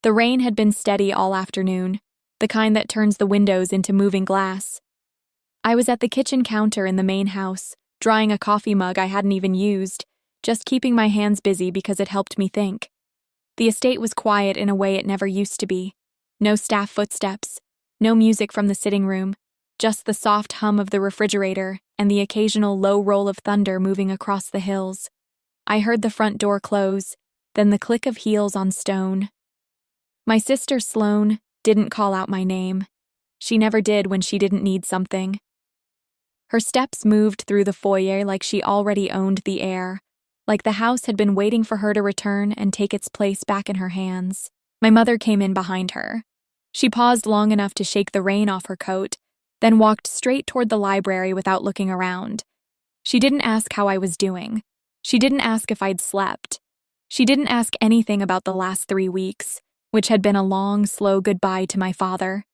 The rain had been steady all afternoon, the kind that turns the windows into moving glass. I was at the kitchen counter in the main house, drying a coffee mug I hadn't even used, just keeping my hands busy because it helped me think. The estate was quiet in a way it never used to be. No staff footsteps, no music from the sitting room, just the soft hum of the refrigerator and the occasional low roll of thunder moving across the hills. I heard the front door close, then the click of heels on stone. My sister Sloane didn't call out my name. She never did when she didn't need something. Her steps moved through the foyer like she already owned the air, like the house had been waiting for her to return and take its place back in her hands. My mother came in behind her. She paused long enough to shake the rain off her coat, then walked straight toward the library without looking around. She didn't ask how I was doing. She didn't ask if I'd slept. She didn't ask anything about the last 3 weeks, which had been a long, slow goodbye to my father.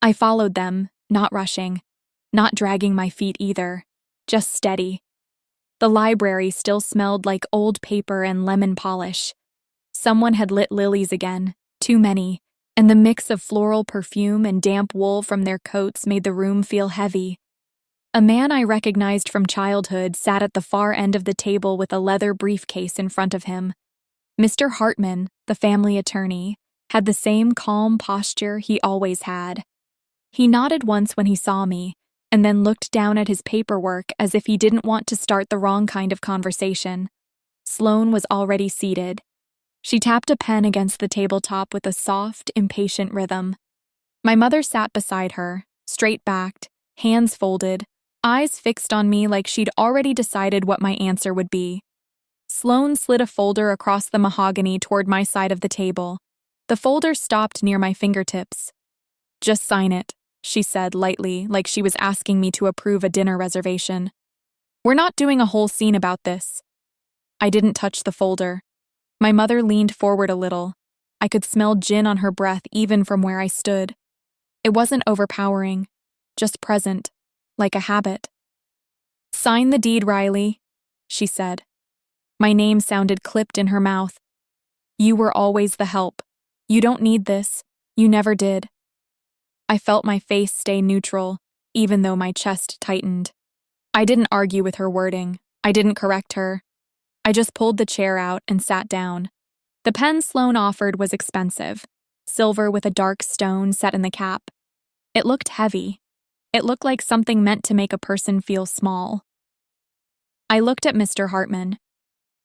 I followed them, not rushing, not dragging my feet either, just steady. The library still smelled like old paper and lemon polish. Someone had lit lilies again, too many, and the mix of floral perfume and damp wool from their coats made the room feel heavy. A man I recognized from childhood sat at the far end of the table with a leather briefcase in front of him. Mr. Hartman, the family attorney, had the same calm posture he always had. He nodded once when he saw me, and then looked down at his paperwork as if he didn't want to start the wrong kind of conversation. Sloane was already seated. She tapped a pen against the tabletop with a soft, impatient rhythm. My mother sat beside her, straight-backed, hands folded, eyes fixed on me like she'd already decided what my answer would be. Sloane slid a folder across the mahogany toward my side of the table. The folder stopped near my fingertips. "Just sign it," she said lightly, like she was asking me to approve a dinner reservation. "We're not doing a whole scene about this." I didn't touch the folder. My mother leaned forward a little. I could smell gin on her breath even from where I stood. It wasn't overpowering, just present, like a habit. "Sign the deed, Riley," she said. My name sounded clipped in her mouth. "You were always the help. You don't need this. You never did." I felt my face stay neutral, even though my chest tightened. I didn't argue with her wording. I didn't correct her. I just pulled the chair out and sat down. The pen Sloane offered was expensive, silver with a dark stone set in the cap. It looked heavy. It looked like something meant to make a person feel small. I looked at Mr. Hartman.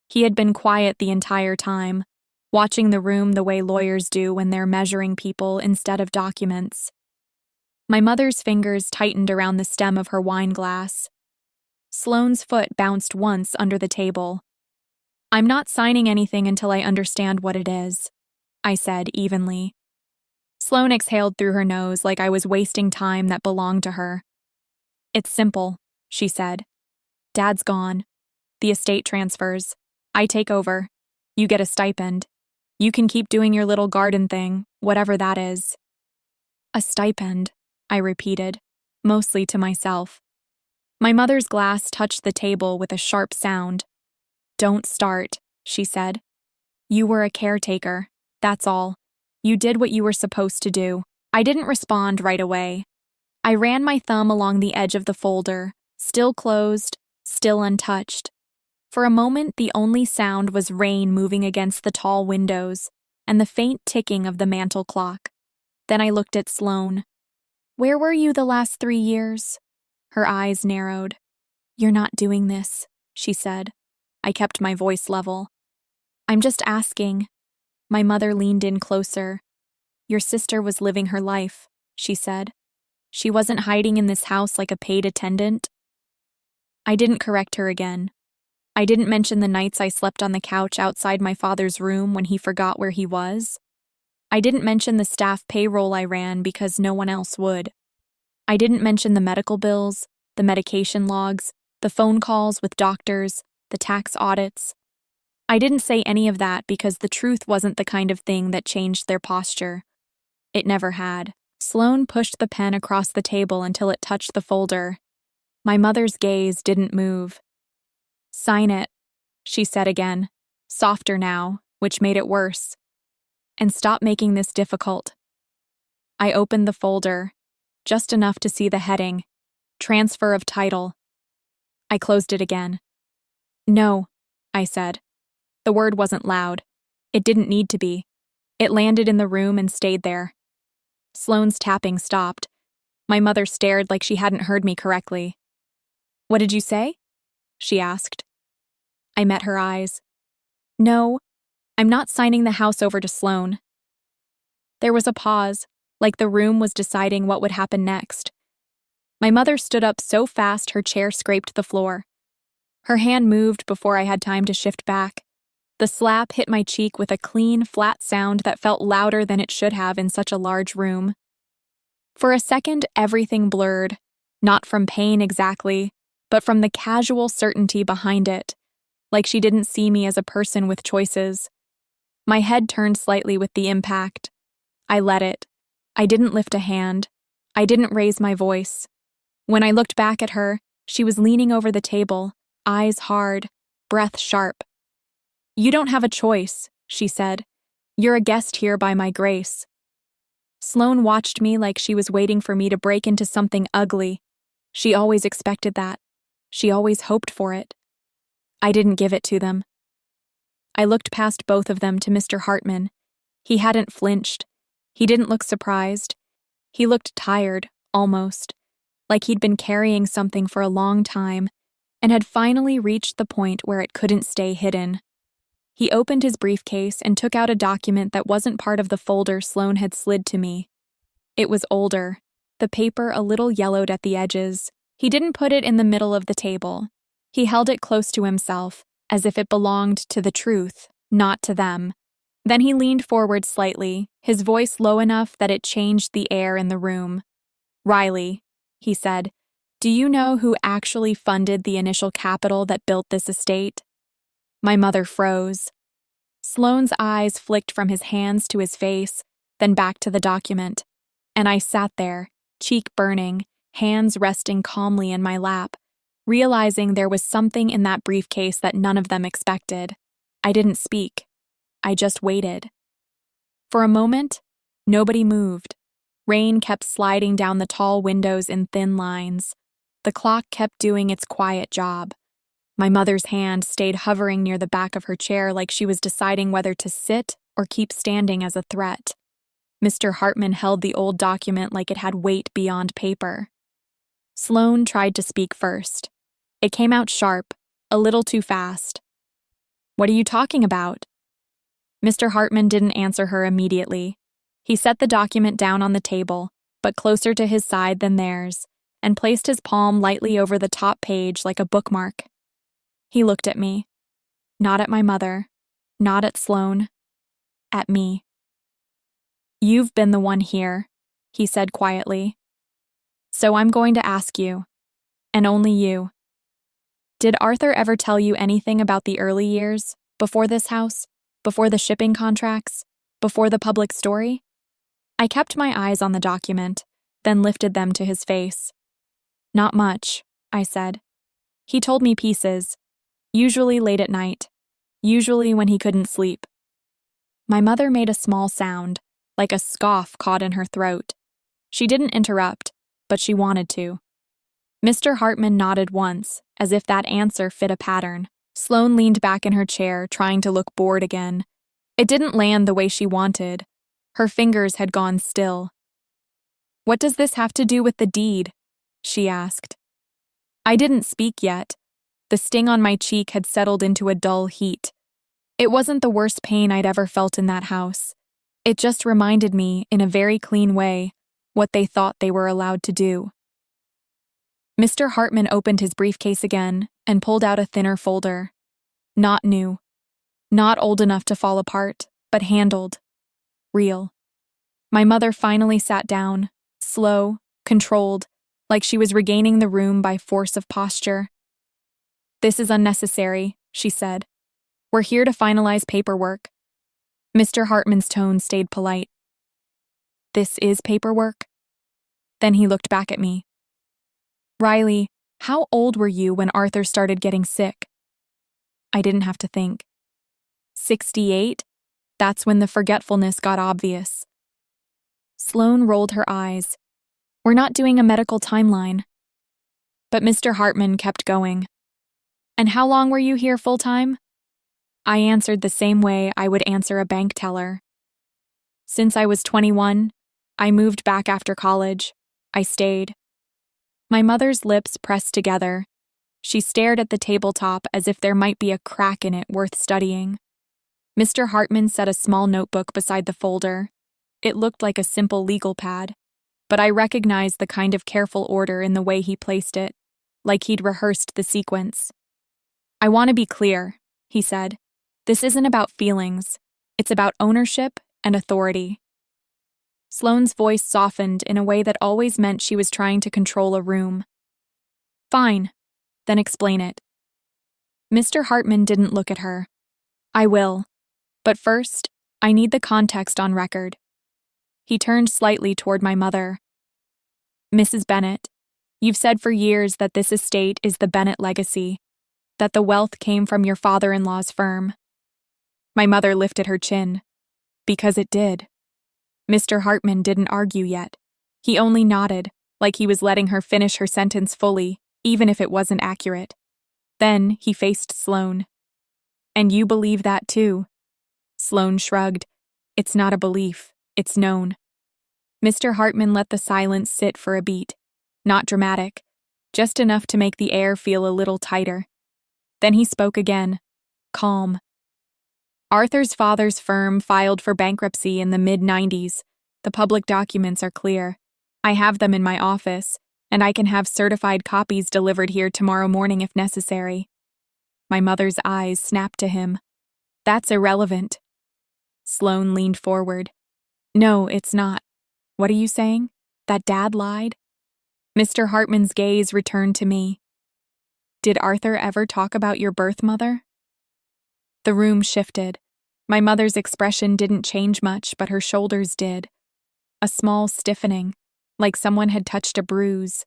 He had been quiet the entire time, watching the room the way lawyers do when they're measuring people instead of documents. My mother's fingers tightened around the stem of her wine glass. Sloane's foot bounced once under the table. "I'm not signing anything until I understand what it is," I said evenly. Sloane exhaled through her nose like I was wasting time that belonged to her. "It's simple," she said. "Dad's gone. The estate transfers. I take over. You get a stipend. You can keep doing your little garden thing, whatever that is." "A stipend," I repeated, mostly to myself. My mother's glass touched the table with a sharp sound. "Don't start," she said. "You were a caretaker, that's all. You did what you were supposed to do." I didn't respond right away. I ran my thumb along the edge of the folder, still closed, still untouched. For a moment, the only sound was rain moving against the tall windows and the faint ticking of the mantel clock. Then I looked at Sloane. "Where were you the last 3 years?" Her eyes narrowed. "You're not doing this," she said. I kept my voice level. "I'm just asking." My mother leaned in closer. "Your sister was living her life," she said. "She wasn't hiding in this house like a paid attendant." I didn't correct her again. I didn't mention the nights I slept on the couch outside my father's room when he forgot where he was. I didn't mention the staff payroll I ran because no one else would. I didn't mention the medical bills, the medication logs, the phone calls with doctors, the tax audits. I didn't say any of that because the truth wasn't the kind of thing that changed their posture. It never had. Sloane pushed the pen across the table until it touched the folder. My mother's gaze didn't move. "Sign it," she said again, softer now, which made it worse. and stop making this difficult. I opened the folder, just enough to see the heading, Transfer of Title. I closed it again. No, I said. The word wasn't loud. It didn't need to be. It landed in the room and stayed there. Sloane's tapping stopped. My mother stared like she hadn't heard me correctly. What did you say? She asked. I met her eyes. No, I'm not signing the house over to Sloane. There was a pause, like the room was deciding what would happen next. My mother stood up so fast her chair scraped the floor. Her hand moved before I had time to shift back. The slap hit my cheek with a clean, flat sound that felt louder than it should have in such a large room. For a second, everything blurred, not from pain exactly, but from the casual certainty behind it, like she didn't see me as a person with choices. My head turned slightly with the impact. I let it. I didn't lift a hand. I didn't raise my voice. When I looked back at her, she was leaning over the table, eyes hard, breath sharp. You don't have a choice, she said. You're a guest here by my grace. Sloane watched me like she was waiting for me to break into something ugly. She always expected that. She always hoped for it. I didn't give it to them. I looked past both of them to Mr. Hartman. He hadn't flinched. He didn't look surprised. He looked tired, almost, like he'd been carrying something for a long time and had finally reached the point where it couldn't stay hidden. He opened his briefcase and took out a document that wasn't part of the folder Sloane had slid to me. It was older, the paper a little yellowed at the edges. He didn't put it in the middle of the table. He held it close to himself, as if it belonged to the truth, not to them. Then he leaned forward slightly, his voice low enough that it changed the air in the room. Riley, he said, do you know who actually funded the initial capital that built this estate? My mother froze. Sloane's eyes flicked from his hands to his face, then back to the document, and I sat there, cheek burning, hands resting calmly in my lap, realizing there was something in that briefcase that none of them expected. I didn't speak. I just waited. For a moment, nobody moved. Rain kept sliding down the tall windows in thin lines. The clock kept doing its quiet job. My mother's hand stayed hovering near the back of her chair like she was deciding whether to sit or keep standing as a threat. Mr. Hartman held the old document like it had weight beyond paper. Sloane tried to speak first. It came out sharp, a little too fast. What are you talking about? Mr. Hartman didn't answer her immediately. He set the document down on the table, but closer to his side than theirs, and placed his palm lightly over the top page like a bookmark. He looked at me. Not at my mother. Not at Sloane. At me. You've been the one here, he said quietly. So I'm going to ask you, and only you. Did Arthur ever tell you anything about the early years, before this house, before the shipping contracts, before the public story? I kept my eyes on the document, then lifted them to his face. Not much, I said. He told me pieces, usually late at night, usually when he couldn't sleep. My mother made a small sound, like a scoff caught in her throat. She didn't interrupt, but she wanted to. Mr. Hartman nodded once, as if that answer fit a pattern. Sloane leaned back in her chair, trying to look bored again. It didn't land the way she wanted. Her fingers had gone still. What does this have to do with the deed? She asked. I didn't speak yet. The sting on my cheek had settled into a dull heat. It wasn't the worst pain I'd ever felt in that house. It just reminded me, in a very clean way, what they thought they were allowed to do. Mr. Hartman opened his briefcase again and pulled out a thinner folder. Not new. Not old enough to fall apart, but handled. Real. My mother finally sat down, slow, controlled, like she was regaining the room by force of posture. This is unnecessary, she said. We're here to finalize paperwork. Mr. Hartman's tone stayed polite. This is paperwork? Then he looked back at me. Riley, how old were you when Arthur started getting sick? I didn't have to think. 68? That's when the forgetfulness got obvious. Sloane rolled her eyes. We're not doing a medical timeline. But Mr. Hartman kept going. And how long were you here full-time? I answered the same way I would answer a bank teller. Since I was 21, I moved back after college. I stayed. My mother's lips pressed together. She stared at the tabletop as if there might be a crack in it worth studying. Mr. Hartman set a small notebook beside the folder. It looked like a simple legal pad, but I recognized the kind of careful order in the way he placed it, like he'd rehearsed the sequence. I want to be clear, he said. This isn't about feelings. It's about ownership and authority. Sloane's voice softened in a way that always meant she was trying to control a room. Fine, then explain it. Mr. Hartman didn't look at her. I will. But first, I need the context on record. He turned slightly toward my mother. Mrs. Bennett, you've said for years that this estate is the Bennett legacy, that the wealth came from your father-in-law's firm. My mother lifted her chin. Because it did. Mr. Hartman didn't argue yet. He only nodded, like he was letting her finish her sentence fully, even if it wasn't accurate. Then he faced Sloane. And you believe that too? Sloane shrugged. It's not a belief, it's known. Mr. Hartman let the silence sit for a beat. Not dramatic, just enough to make the air feel a little tighter. Then he spoke again, calm. Arthur's father's firm filed for bankruptcy in the mid-90s. The public documents are clear. I have them in my office, and I can have certified copies delivered here tomorrow morning if necessary. My mother's eyes snapped to him. That's irrelevant. Sloane leaned forward. No, it's not. What are you saying? That Dad lied? Mr. Hartman's gaze returned to me. Did Arthur ever talk about your birth mother? The room shifted. My mother's expression didn't change much, but her shoulders did. A small stiffening, like someone had touched a bruise.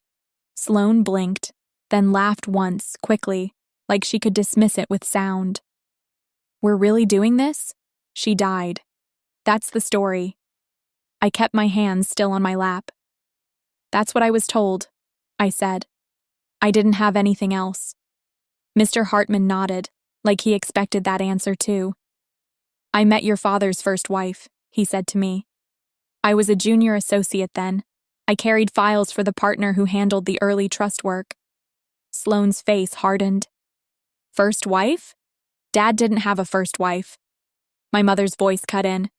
Sloane blinked, then laughed once, quickly, like she could dismiss it with sound. We're really doing this? She died. That's the story. I kept my hands still on my lap. That's what I was told, I said. I didn't have anything else. Mr. Hartman nodded, like he expected that answer too. I met your father's first wife, he said to me. I was a junior associate then. I carried files for the partner who handled the early trust work. Sloane's face hardened. First wife? Dad didn't have a first wife. My mother's voice cut in.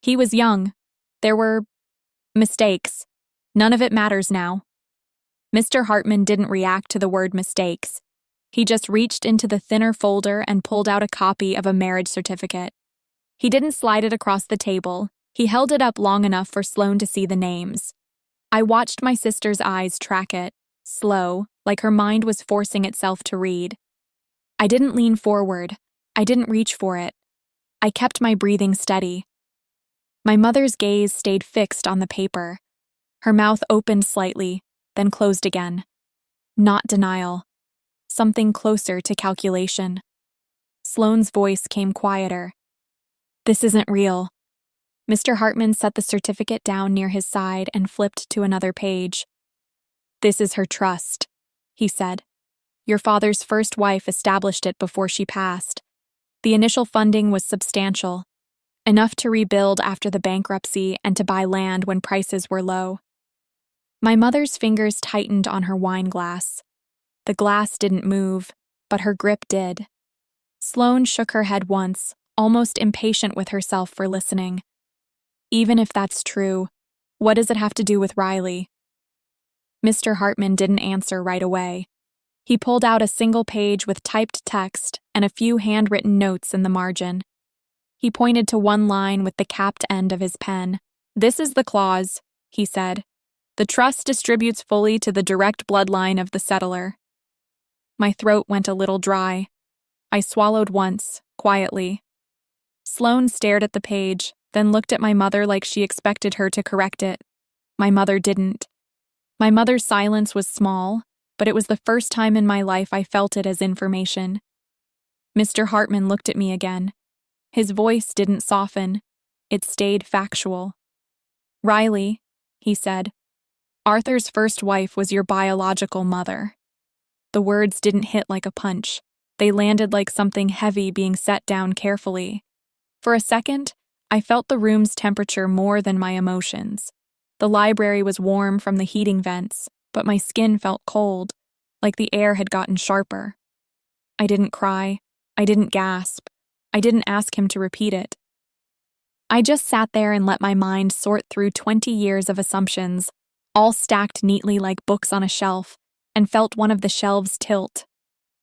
He was young. There were mistakes. None of it matters now. Mr. Hartman didn't react to the word mistakes. He just reached into the thinner folder and pulled out a copy of a marriage certificate. He didn't slide it across the table. He held it up long enough for Sloane to see the names. I watched my sister's eyes track it, slow, like her mind was forcing itself to read. I didn't lean forward. I didn't reach for it. I kept my breathing steady. My mother's gaze stayed fixed on the paper. Her mouth opened slightly, then closed again. Not denial. Something closer to calculation. Sloane's voice came quieter. This isn't real. Mr. Hartman set the certificate down near his side and flipped to another page. This is her trust, he said. Your father's first wife established it before she passed. The initial funding was substantial, enough to rebuild after the bankruptcy and to buy land when prices were low. My mother's fingers tightened on her wine glass. The glass didn't move, but her grip did. Sloane shook her head once, almost impatient with herself for listening. Even if that's true, what does it have to do with Riley? Mr. Hartman didn't answer right away. He pulled out a single page with typed text and a few handwritten notes in the margin. He pointed to one line with the capped end of his pen. This is the clause, he said. The trust distributes fully to the direct bloodline of the settler. My throat went a little dry. I swallowed once, quietly. Sloane stared at the page, then looked at my mother like she expected her to correct it. My mother didn't. My mother's silence was small, but it was the first time in my life I felt it as information. Mr. Hartman looked at me again. His voice didn't soften. It stayed factual. "Riley," he said, "Arthur's first wife was your biological mother." The words didn't hit like a punch. They landed like something heavy being set down carefully. For a second, I felt the room's temperature more than my emotions. The library was warm from the heating vents, but my skin felt cold, like the air had gotten sharper. I didn't cry. I didn't gasp. I didn't ask him to repeat it. I just sat there and let my mind sort through 20 years of assumptions, all stacked neatly like books on a shelf, and felt one of the shelves tilt.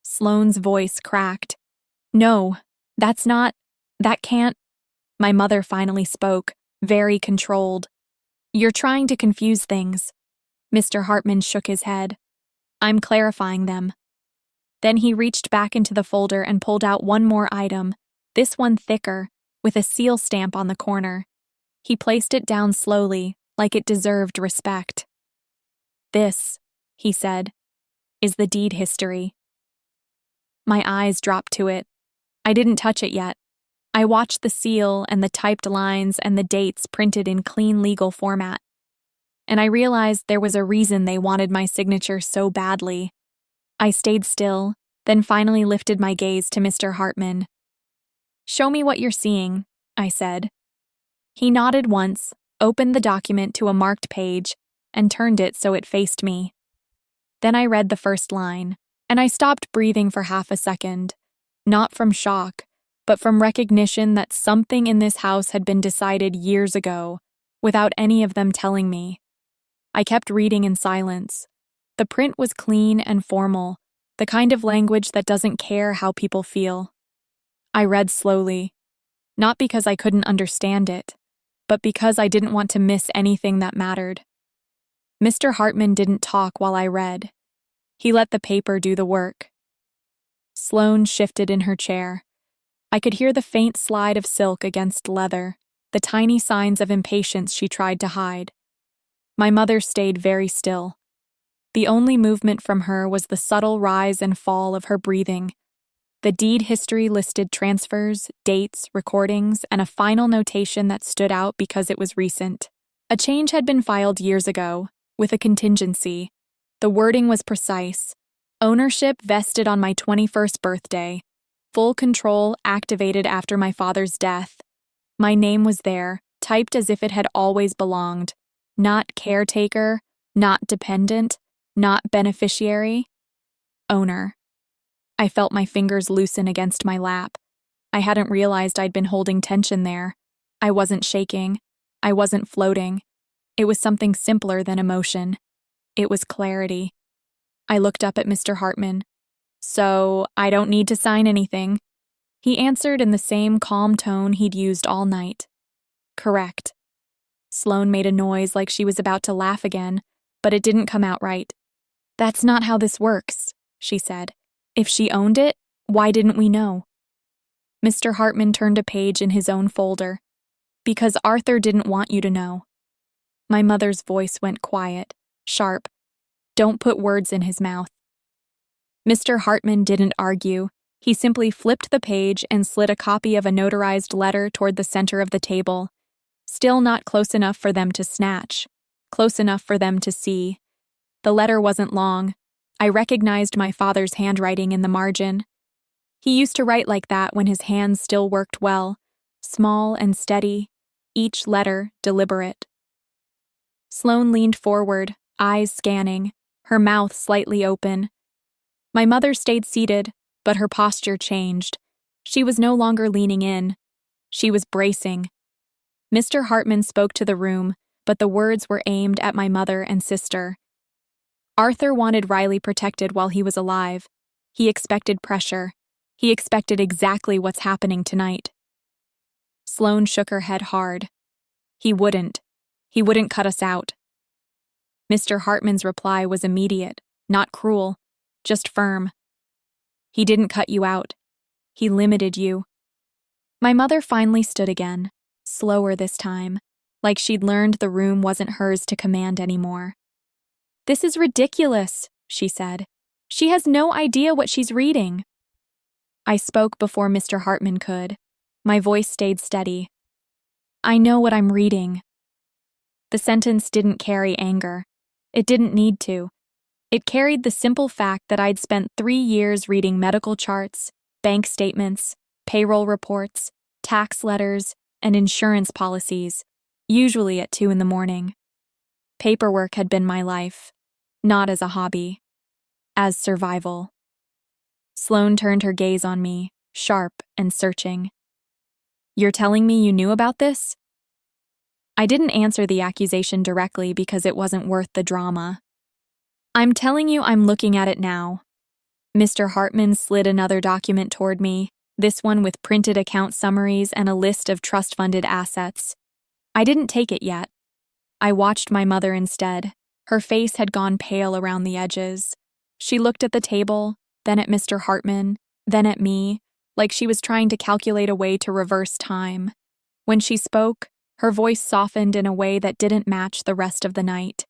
Sloane's voice cracked. "No, that can't." My mother finally spoke, very controlled. "You're trying to confuse things." Mr. Hartman shook his head. "I'm clarifying them." Then he reached back into the folder and pulled out one more item, this one thicker, with a seal stamp on the corner. He placed it down slowly, like it deserved respect. "This," he said, "is the deed history." My eyes dropped to it. I didn't touch it yet. I watched the seal and the typed lines and the dates printed in clean legal format. And I realized there was a reason they wanted my signature so badly. I stayed still, then finally lifted my gaze to Mr. Hartman. "Show me what you're seeing," I said. He nodded once, opened the document to a marked page, and turned it so it faced me. Then I read the first line, and I stopped breathing for half a second, not from shock, but from recognition that something in this house had been decided years ago, without any of them telling me. I kept reading in silence. The print was clean and formal, the kind of language that doesn't care how people feel. I read slowly, not because I couldn't understand it, but because I didn't want to miss anything that mattered. Mr. Hartman didn't talk while I read. He let the paper do the work. Sloane shifted in her chair. I could hear the faint slide of silk against leather, the tiny signs of impatience she tried to hide. My mother stayed very still. The only movement from her was the subtle rise and fall of her breathing. The deed history listed transfers, dates, recordings, and a final notation that stood out because it was recent. A change had been filed years ago, with a contingency. The wording was precise. Ownership vested on my 21st birthday. Full control activated after my father's death. My name was there, typed as if it had always belonged. Not caretaker, not dependent, not beneficiary. Owner. I felt my fingers loosen against my lap. I hadn't realized I'd been holding tension there. I wasn't shaking. I wasn't floating. It was something simpler than emotion. It was clarity. I looked up at Mr. Hartman. "So, I don't need to sign anything." He answered in the same calm tone he'd used all night. "Correct." Sloane made a noise like she was about to laugh again, but it didn't come out right. "That's not how this works," she said. "If she owned it, why didn't we know?" Mr. Hartman turned a page in his own folder. "Because Arthur didn't want you to know." My mother's voice went quiet, sharp. "Don't put words in his mouth." Mr. Hartman didn't argue. He simply flipped the page and slid a copy of a notarized letter toward the center of the table. Still not close enough for them to snatch. Close enough for them to see. The letter wasn't long. I recognized my father's handwriting in the margin. He used to write like that when his hands still worked well, small and steady, each letter deliberate. Sloane leaned forward, eyes scanning, her mouth slightly open. My mother stayed seated, but her posture changed. She was no longer leaning in. She was bracing. Mr. Hartman spoke to the room, but the words were aimed at my mother and sister. Arthur wanted Riley protected while he was alive. He expected pressure. He expected exactly what's happening tonight. Sloane shook her head hard. He wouldn't. He wouldn't cut us out. Mr. Hartman's reply was immediate, not cruel, just firm. He didn't cut you out. He limited you. My mother finally stood again, slower this time, like she'd learned the room wasn't hers to command anymore. "This is ridiculous," she said. "She has no idea what she's reading." I spoke before Mr. Hartman could. My voice stayed steady. I know what I'm reading. The sentence didn't carry anger. It didn't need to. It carried the simple fact that I'd spent 3 years reading medical charts, bank statements, payroll reports, tax letters, and insurance policies, usually at 2 in the morning. Paperwork had been my life, not as a hobby, as survival. Sloane turned her gaze on me, sharp and searching. You're telling me you knew about this? I didn't answer the accusation directly because it wasn't worth the drama. I'm telling you I'm looking at it now. Mr. Hartman slid another document toward me, this one with printed account summaries and a list of trust-funded assets. I didn't take it yet. I watched my mother instead. Her face had gone pale around the edges. She looked at the table, then at Mr. Hartman, then at me, like she was trying to calculate a way to reverse time. When she spoke, her voice softened in a way that didn't match the rest of the night.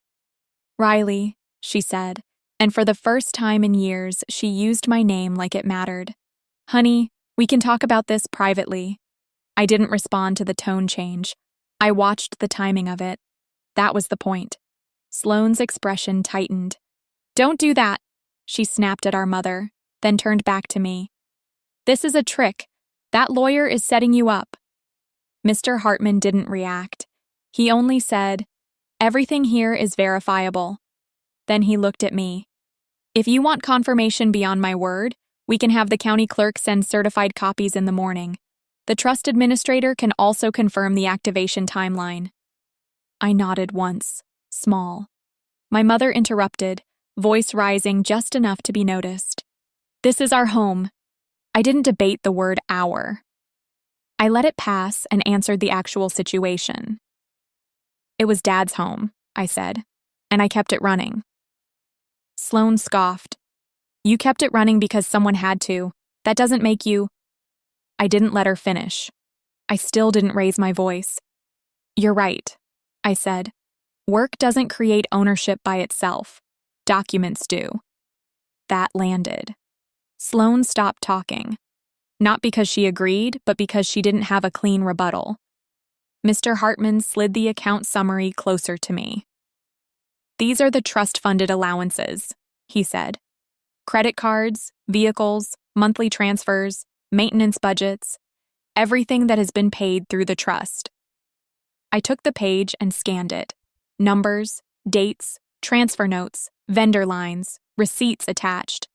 Riley, she said, and for the first time in years, she used my name like it mattered. Honey, we can talk about this privately. I didn't respond to the tone change. I watched the timing of it. That was the point. Sloane's expression tightened. Don't do that, she snapped at our mother, then turned back to me. This is a trick. That lawyer is setting you up. Mr. Hartman didn't react. He only said, everything here is verifiable. Then he looked at me. If you want confirmation beyond my word, we can have the county clerk send certified copies in the morning. The trust administrator can also confirm the activation timeline. I nodded once, small. My mother interrupted, voice rising just enough to be noticed. This is our home. I didn't debate the word our. I let it pass and answered the actual situation. It was Dad's home, I said, and I kept it running. Sloane scoffed. You kept it running because someone had to. That doesn't make you. I didn't let her finish. I still didn't raise my voice. You're right, I said. Work doesn't create ownership by itself. Documents do. That landed. Sloane stopped talking. Not because she agreed, but because she didn't have a clean rebuttal. Mr. Hartman slid the account summary closer to me. These are the trust-funded allowances, he said. Credit cards, vehicles, monthly transfers, maintenance budgets, everything that has been paid through the trust. I took the page and scanned it. Numbers, dates, transfer notes, vendor lines, receipts attached.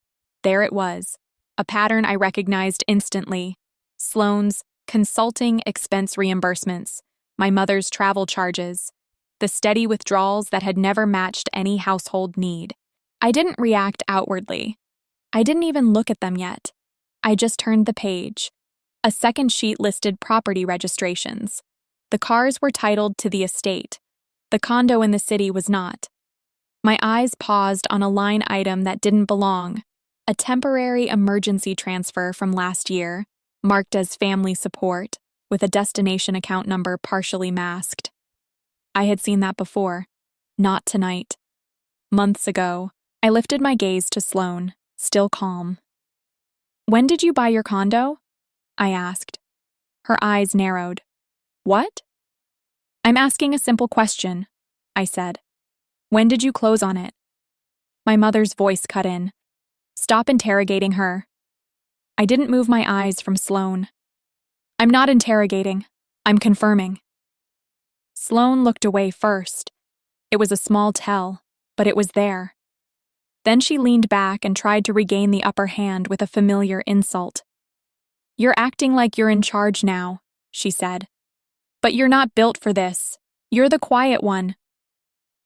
There it was, a pattern I recognized instantly. Sloane's consulting expense reimbursements, my mother's travel charges, the steady withdrawals that had never matched any household need. I didn't react outwardly. I didn't even look at them yet. I just turned the page. A second sheet listed property registrations. The cars were titled to the estate. The condo in the city was not. My eyes paused on a line item that didn't belong. A temporary emergency transfer from last year, marked as family support, with a destination account number partially masked. I had seen that before. Not tonight. Months ago, I lifted my gaze to Sloane, still calm. When did you buy your condo? I asked. Her eyes narrowed. What? I'm asking a simple question, I said. When did you close on it? My mother's voice cut in. Stop interrogating her. I didn't move my eyes from Sloane. I'm not interrogating. I'm confirming. Sloane looked away first. It was a small tell, but it was there. Then she leaned back and tried to regain the upper hand with a familiar insult. You're acting like you're in charge now, she said. But you're not built for this. You're the quiet one.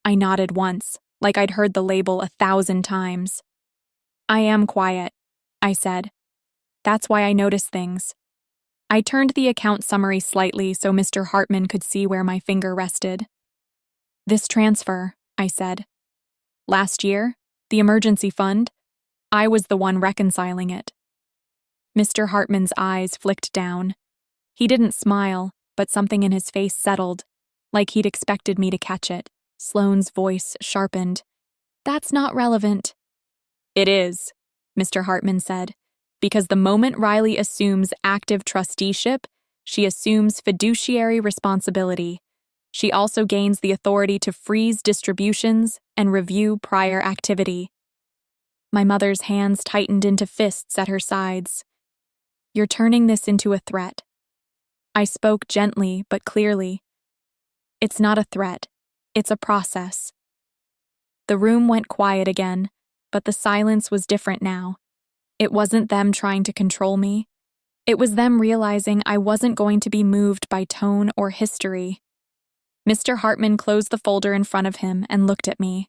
I nodded once, like I'd heard the label 1,000 times. I am quiet, I said. That's why I notice things. I turned the account summary slightly so Mr. Hartman could see where my finger rested. This transfer, I said. Last year, the emergency fund, I was the one reconciling it. Mr. Hartman's eyes flicked down. He didn't smile, but something in his face settled, like he'd expected me to catch it. Sloane's voice sharpened. That's not relevant. It is, Mr. Hartman said, because the moment Riley assumes active trusteeship, She assumes fiduciary responsibility. She also gains the authority to freeze distributions and review prior activity. My mother's hands tightened into fists at her sides. You're turning this into a threat. I spoke gently but clearly. It's not a threat. It's a process. The room went quiet again, but the silence was different now. It wasn't them trying to control me. It was them realizing I wasn't going to be moved by tone or history. Mr. Hartman closed the folder in front of him and looked at me.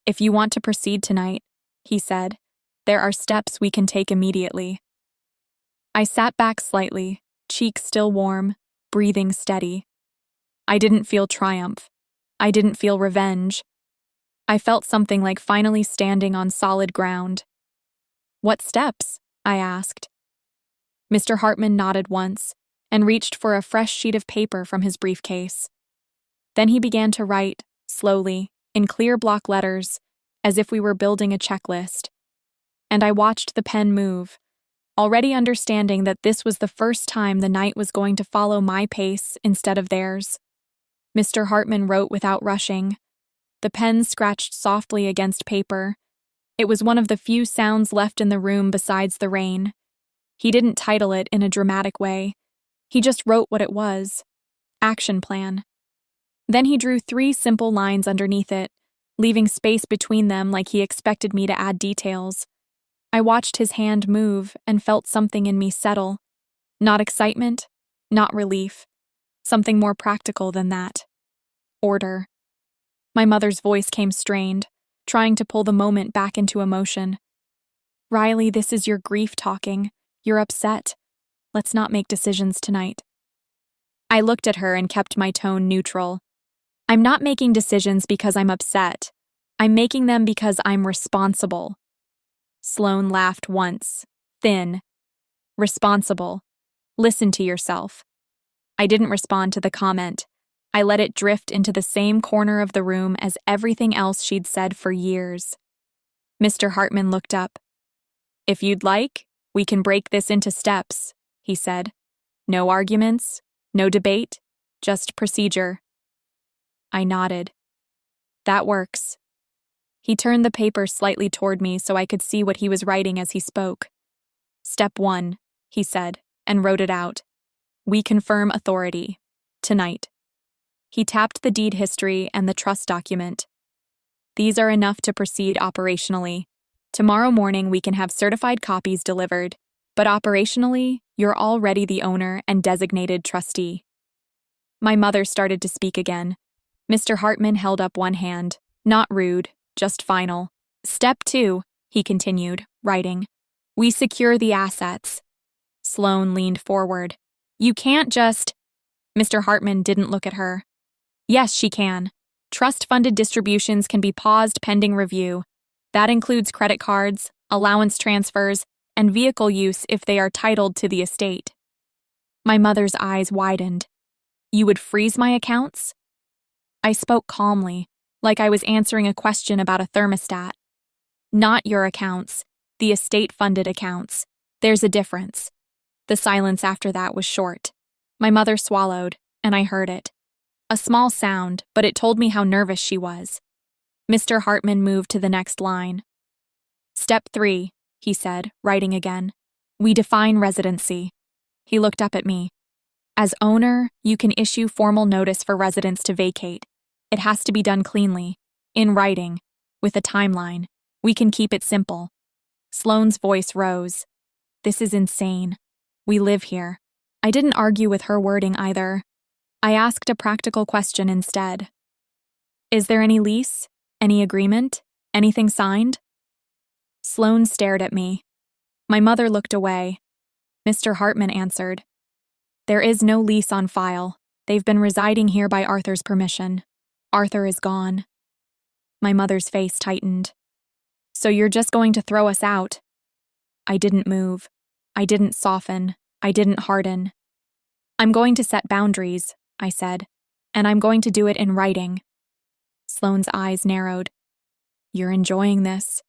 If you want to proceed tonight, he said, there are steps we can take immediately. I sat back slightly, cheeks still warm, breathing steady. I didn't feel triumph. I didn't feel revenge. I felt something like finally standing on solid ground. What steps? I asked. Mr. Hartman nodded once and reached for a fresh sheet of paper from his briefcase. Then he began to write, slowly, in clear block letters, as if we were building a checklist. And I watched the pen move, already understanding that this was the first time the night was going to follow my pace instead of theirs. Mr. Hartman wrote without rushing. The pen scratched softly against paper. It was one of the few sounds left in the room besides the rain. He didn't title it in a dramatic way. He just wrote what it was. Action plan. Then he drew 3 simple lines underneath it, leaving space between them like he expected me to add details. I watched his hand move and felt something in me settle. Not excitement, not relief. Something more practical than that. Order. My mother's voice came strained, trying to pull the moment back into emotion. Riley, this is your grief talking. You're upset. Let's not make decisions tonight. I looked at her and kept my tone neutral. I'm not making decisions because I'm upset. I'm making them because I'm responsible. Sloane laughed once, thin. Responsible. Listen to yourself. I didn't respond to the comment. I let it drift into the same corner of the room as everything else she'd said for years. Mr. Hartman looked up. If you'd like, we can break this into steps, he said. No arguments, no debate, just procedure. I nodded. That works. He turned the paper slightly toward me so I could see what he was writing as he spoke. Step 1, he said, and wrote it out. We confirm authority. Tonight. He tapped the deed history and the trust document. These are enough to proceed operationally. Tomorrow morning we can have certified copies delivered, but operationally, you're already the owner and designated trustee. My mother started to speak again. Mr. Hartman held up one hand. Not rude, just final. Step 2, he continued, writing. We secure the assets. Sloane leaned forward. You can't just... Mr. Hartman didn't look at her. Yes, she can. Trust-funded distributions can be paused pending review. That includes credit cards, allowance transfers, and vehicle use if they are titled to the estate. My mother's eyes widened. You would freeze my accounts? I spoke calmly, like I was answering a question about a thermostat. Not your accounts, the estate-funded accounts. There's a difference. The silence after that was short. My mother swallowed, and I heard it. A small sound, but it told me how nervous she was. Mr. Hartman moved to the next line. Step 3, he said, writing again. We define residency. He looked up at me. As owner, you can issue formal notice for residents to vacate. It has to be done cleanly, in writing, with a timeline. We can keep it simple. Sloane's voice rose. This is insane. We live here. I didn't argue with her wording either. I asked a practical question instead. Is there any lease? Any agreement? Anything signed? Sloane stared at me. My mother looked away. Mr. Hartman answered. There is no lease on file. They've been residing here by Arthur's permission. Arthur is gone. My mother's face tightened. So you're just going to throw us out? I didn't move. I didn't soften. I didn't harden. I'm going to set boundaries, I said, and I'm going to do it in writing. Sloane's eyes narrowed. You're enjoying this.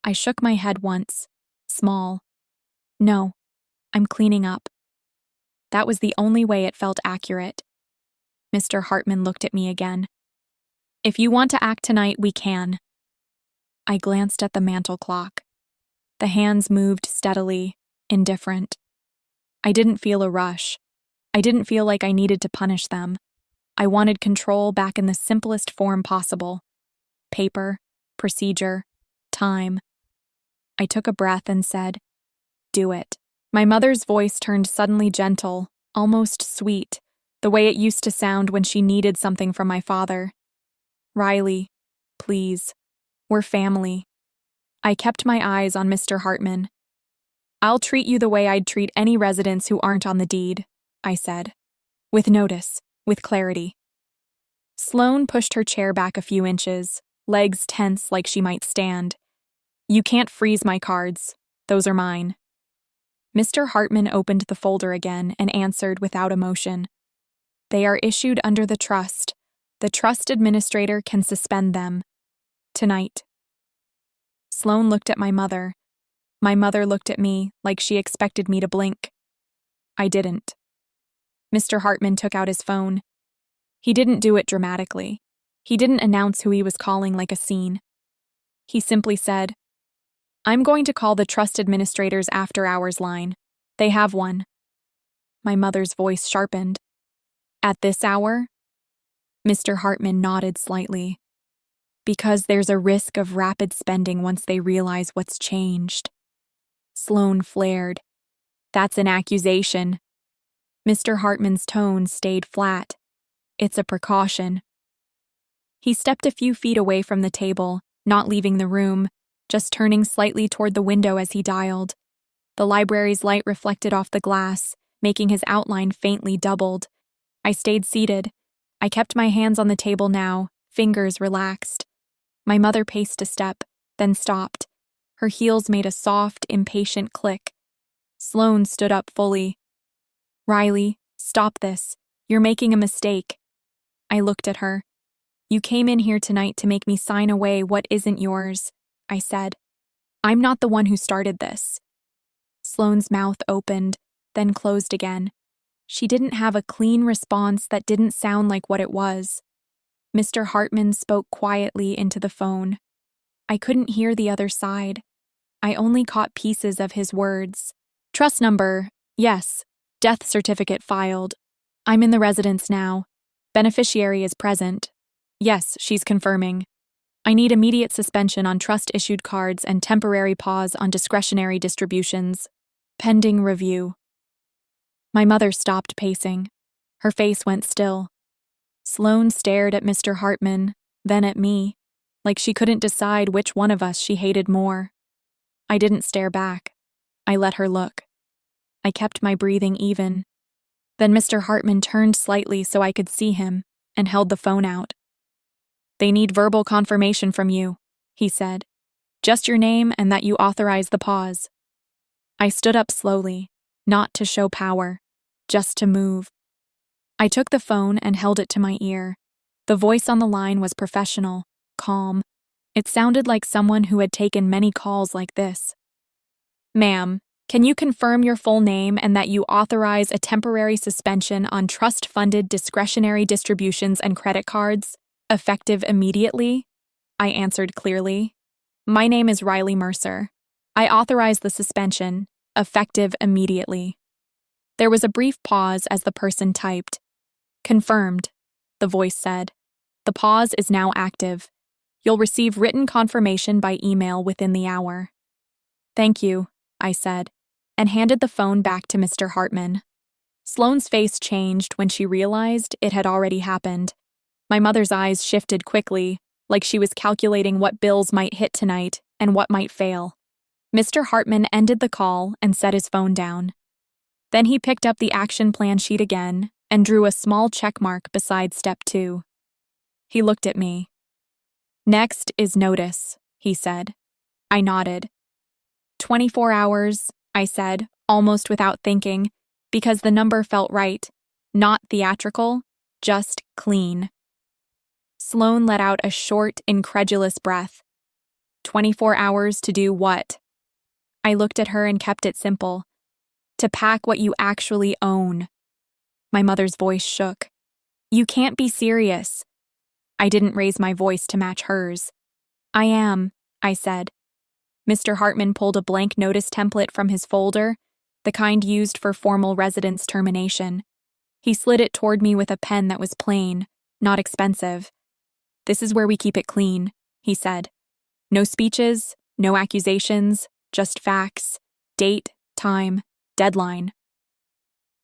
I shook my head once, small. No, I'm cleaning up. That was the only way it felt accurate. Mr. Hartman looked at me again. If you want to act tonight, we can. I glanced at the mantel clock. The hands moved steadily, indifferent. I didn't feel a rush. I didn't feel like I needed to punish them. I wanted control back in the simplest form possible. Paper, procedure, time. I took a breath and said, "Do it." My mother's voice turned suddenly gentle, almost sweet, the way it used to sound when she needed something from my father. "Riley, please. We're family." I kept my eyes on Mr. Hartman. "I'll treat you the way I'd treat any residents who aren't on the deed," I said. With notice, with clarity. Sloane pushed her chair back a few inches, legs tense like she might stand. "You can't freeze my cards. Those are mine." Mr. Hartman opened the folder again and answered without emotion. "They are issued under the trust. The trust administrator can suspend them. Tonight." Sloane looked at my mother. My mother looked at me like she expected me to blink. I didn't. Mr. Hartman took out his phone. He didn't do it dramatically. He didn't announce who he was calling like a scene. He simply said, "I'm going to call the trust administrator's after-hours line. They have one." My mother's voice sharpened. "At this hour?" Mr. Hartman nodded slightly. "Because there's a risk of rapid spending once they realize what's changed." Sloane flared. "That's an accusation." Mr. Hartman's tone stayed flat. "It's a precaution." He stepped a few feet away from the table, not leaving the room, just turning slightly toward the window as he dialed. The library's light reflected off the glass, making his outline faintly doubled. I stayed seated. I kept my hands on the table now, fingers relaxed. My mother paced a step, then stopped. Her heels made a soft, impatient click. Sloane stood up fully. "Riley, stop this. You're making a mistake." I looked at her. "You came in here tonight to make me sign away what isn't yours," I said. "I'm not the one who started this." Sloane's mouth opened, then closed again. She didn't have a clean response that didn't sound like what it was. Mr. Hartman spoke quietly into the phone. I couldn't hear the other side. I only caught pieces of his words. "Trust number, yes. Death certificate filed. I'm in the residence now. Beneficiary is present. Yes, she's confirming. I need immediate suspension on trust-issued cards and temporary pause on discretionary distributions. Pending review." My mother stopped pacing. Her face went still. Sloane stared at Mr. Hartman, then at me, like she couldn't decide which one of us she hated more. I didn't stare back. I let her look. I kept my breathing even. Then Mr. Hartman turned slightly so I could see him and held the phone out. "They need verbal confirmation from you," he said. "Just your name and that you authorize the pause." I stood up slowly, not to show power, just to move. I took the phone and held it to my ear. The voice on the line was professional, calm. It sounded like someone who had taken many calls like this. "Ma'am, can you confirm your full name and that you authorize a temporary suspension on trust-funded discretionary distributions and credit cards, effective immediately?" I answered clearly. "My name is Riley Mercer. I authorize the suspension, effective immediately." There was a brief pause as the person typed. "Confirmed," the voice said. "The pause is now active. You'll receive written confirmation by email within the hour." "Thank you," I said, and handed the phone back to Mr. Hartman. Sloane's face changed when she realized it had already happened. My mother's eyes shifted quickly, like she was calculating what bills might hit tonight and what might fail. Mr. Hartman ended the call and set his phone down. Then he picked up the action plan sheet again and drew a small check mark beside step 2. He looked at me. "Next is notice," he said. I nodded. 24 hours, I said, almost without thinking, because the number felt right. Not theatrical, just clean. Sloane let out a short, incredulous breath. 24 hours to do what? I looked at her and kept it simple. To pack what you actually own, My mother's voice shook. You can't be serious. I didn't raise my voice to match hers. I am, I said. Mr. Hartman pulled a blank notice template from his folder, the kind used for formal residence termination. He slid it toward me with a pen that was plain, not expensive. This is where we keep it clean, he said. No speeches, no accusations, just facts, date, time, deadline.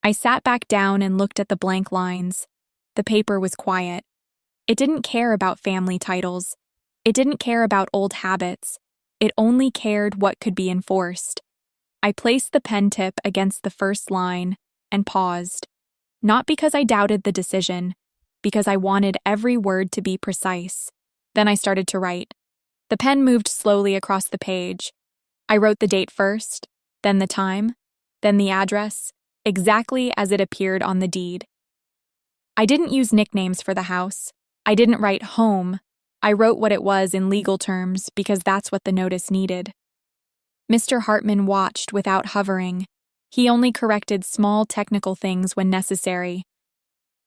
I sat back down and looked at the blank lines. The paper was quiet. It didn't care about family titles. It didn't care about old habits. It only cared what could be enforced. I placed the pen tip against the first line and paused. Not because I doubted the decision, because I wanted every word to be precise. Then I started to write. The pen moved slowly across the page. I wrote the date first, then the time, then the address, exactly as it appeared on the deed. I didn't use nicknames for the house. I didn't write home. I wrote what it was in legal terms because that's what the notice needed. Mr. Hartman watched without hovering. He only corrected small technical things when necessary.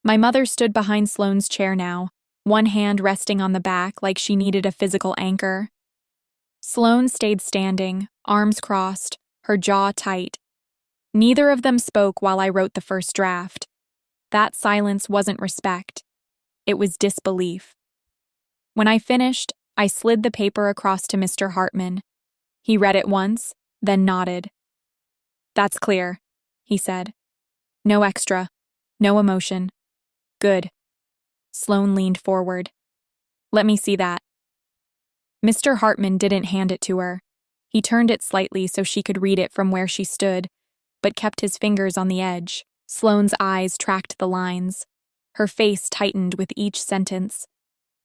My mother stood behind Sloane's chair now, one hand resting on the back like she needed a physical anchor. Sloane stayed standing, arms crossed, her jaw tight. Neither of them spoke while I wrote the first draft. That silence wasn't respect. It was disbelief. When I finished, I slid the paper across to Mr. Hartman. He read it once, then nodded. That's clear, he said. No extra, no emotion. Good. Sloane leaned forward. Let me see that. Mr. Hartman didn't hand it to her. He turned it slightly so she could read it from where she stood, but kept his fingers on the edge. Sloane's eyes tracked the lines. Her face tightened with each sentence.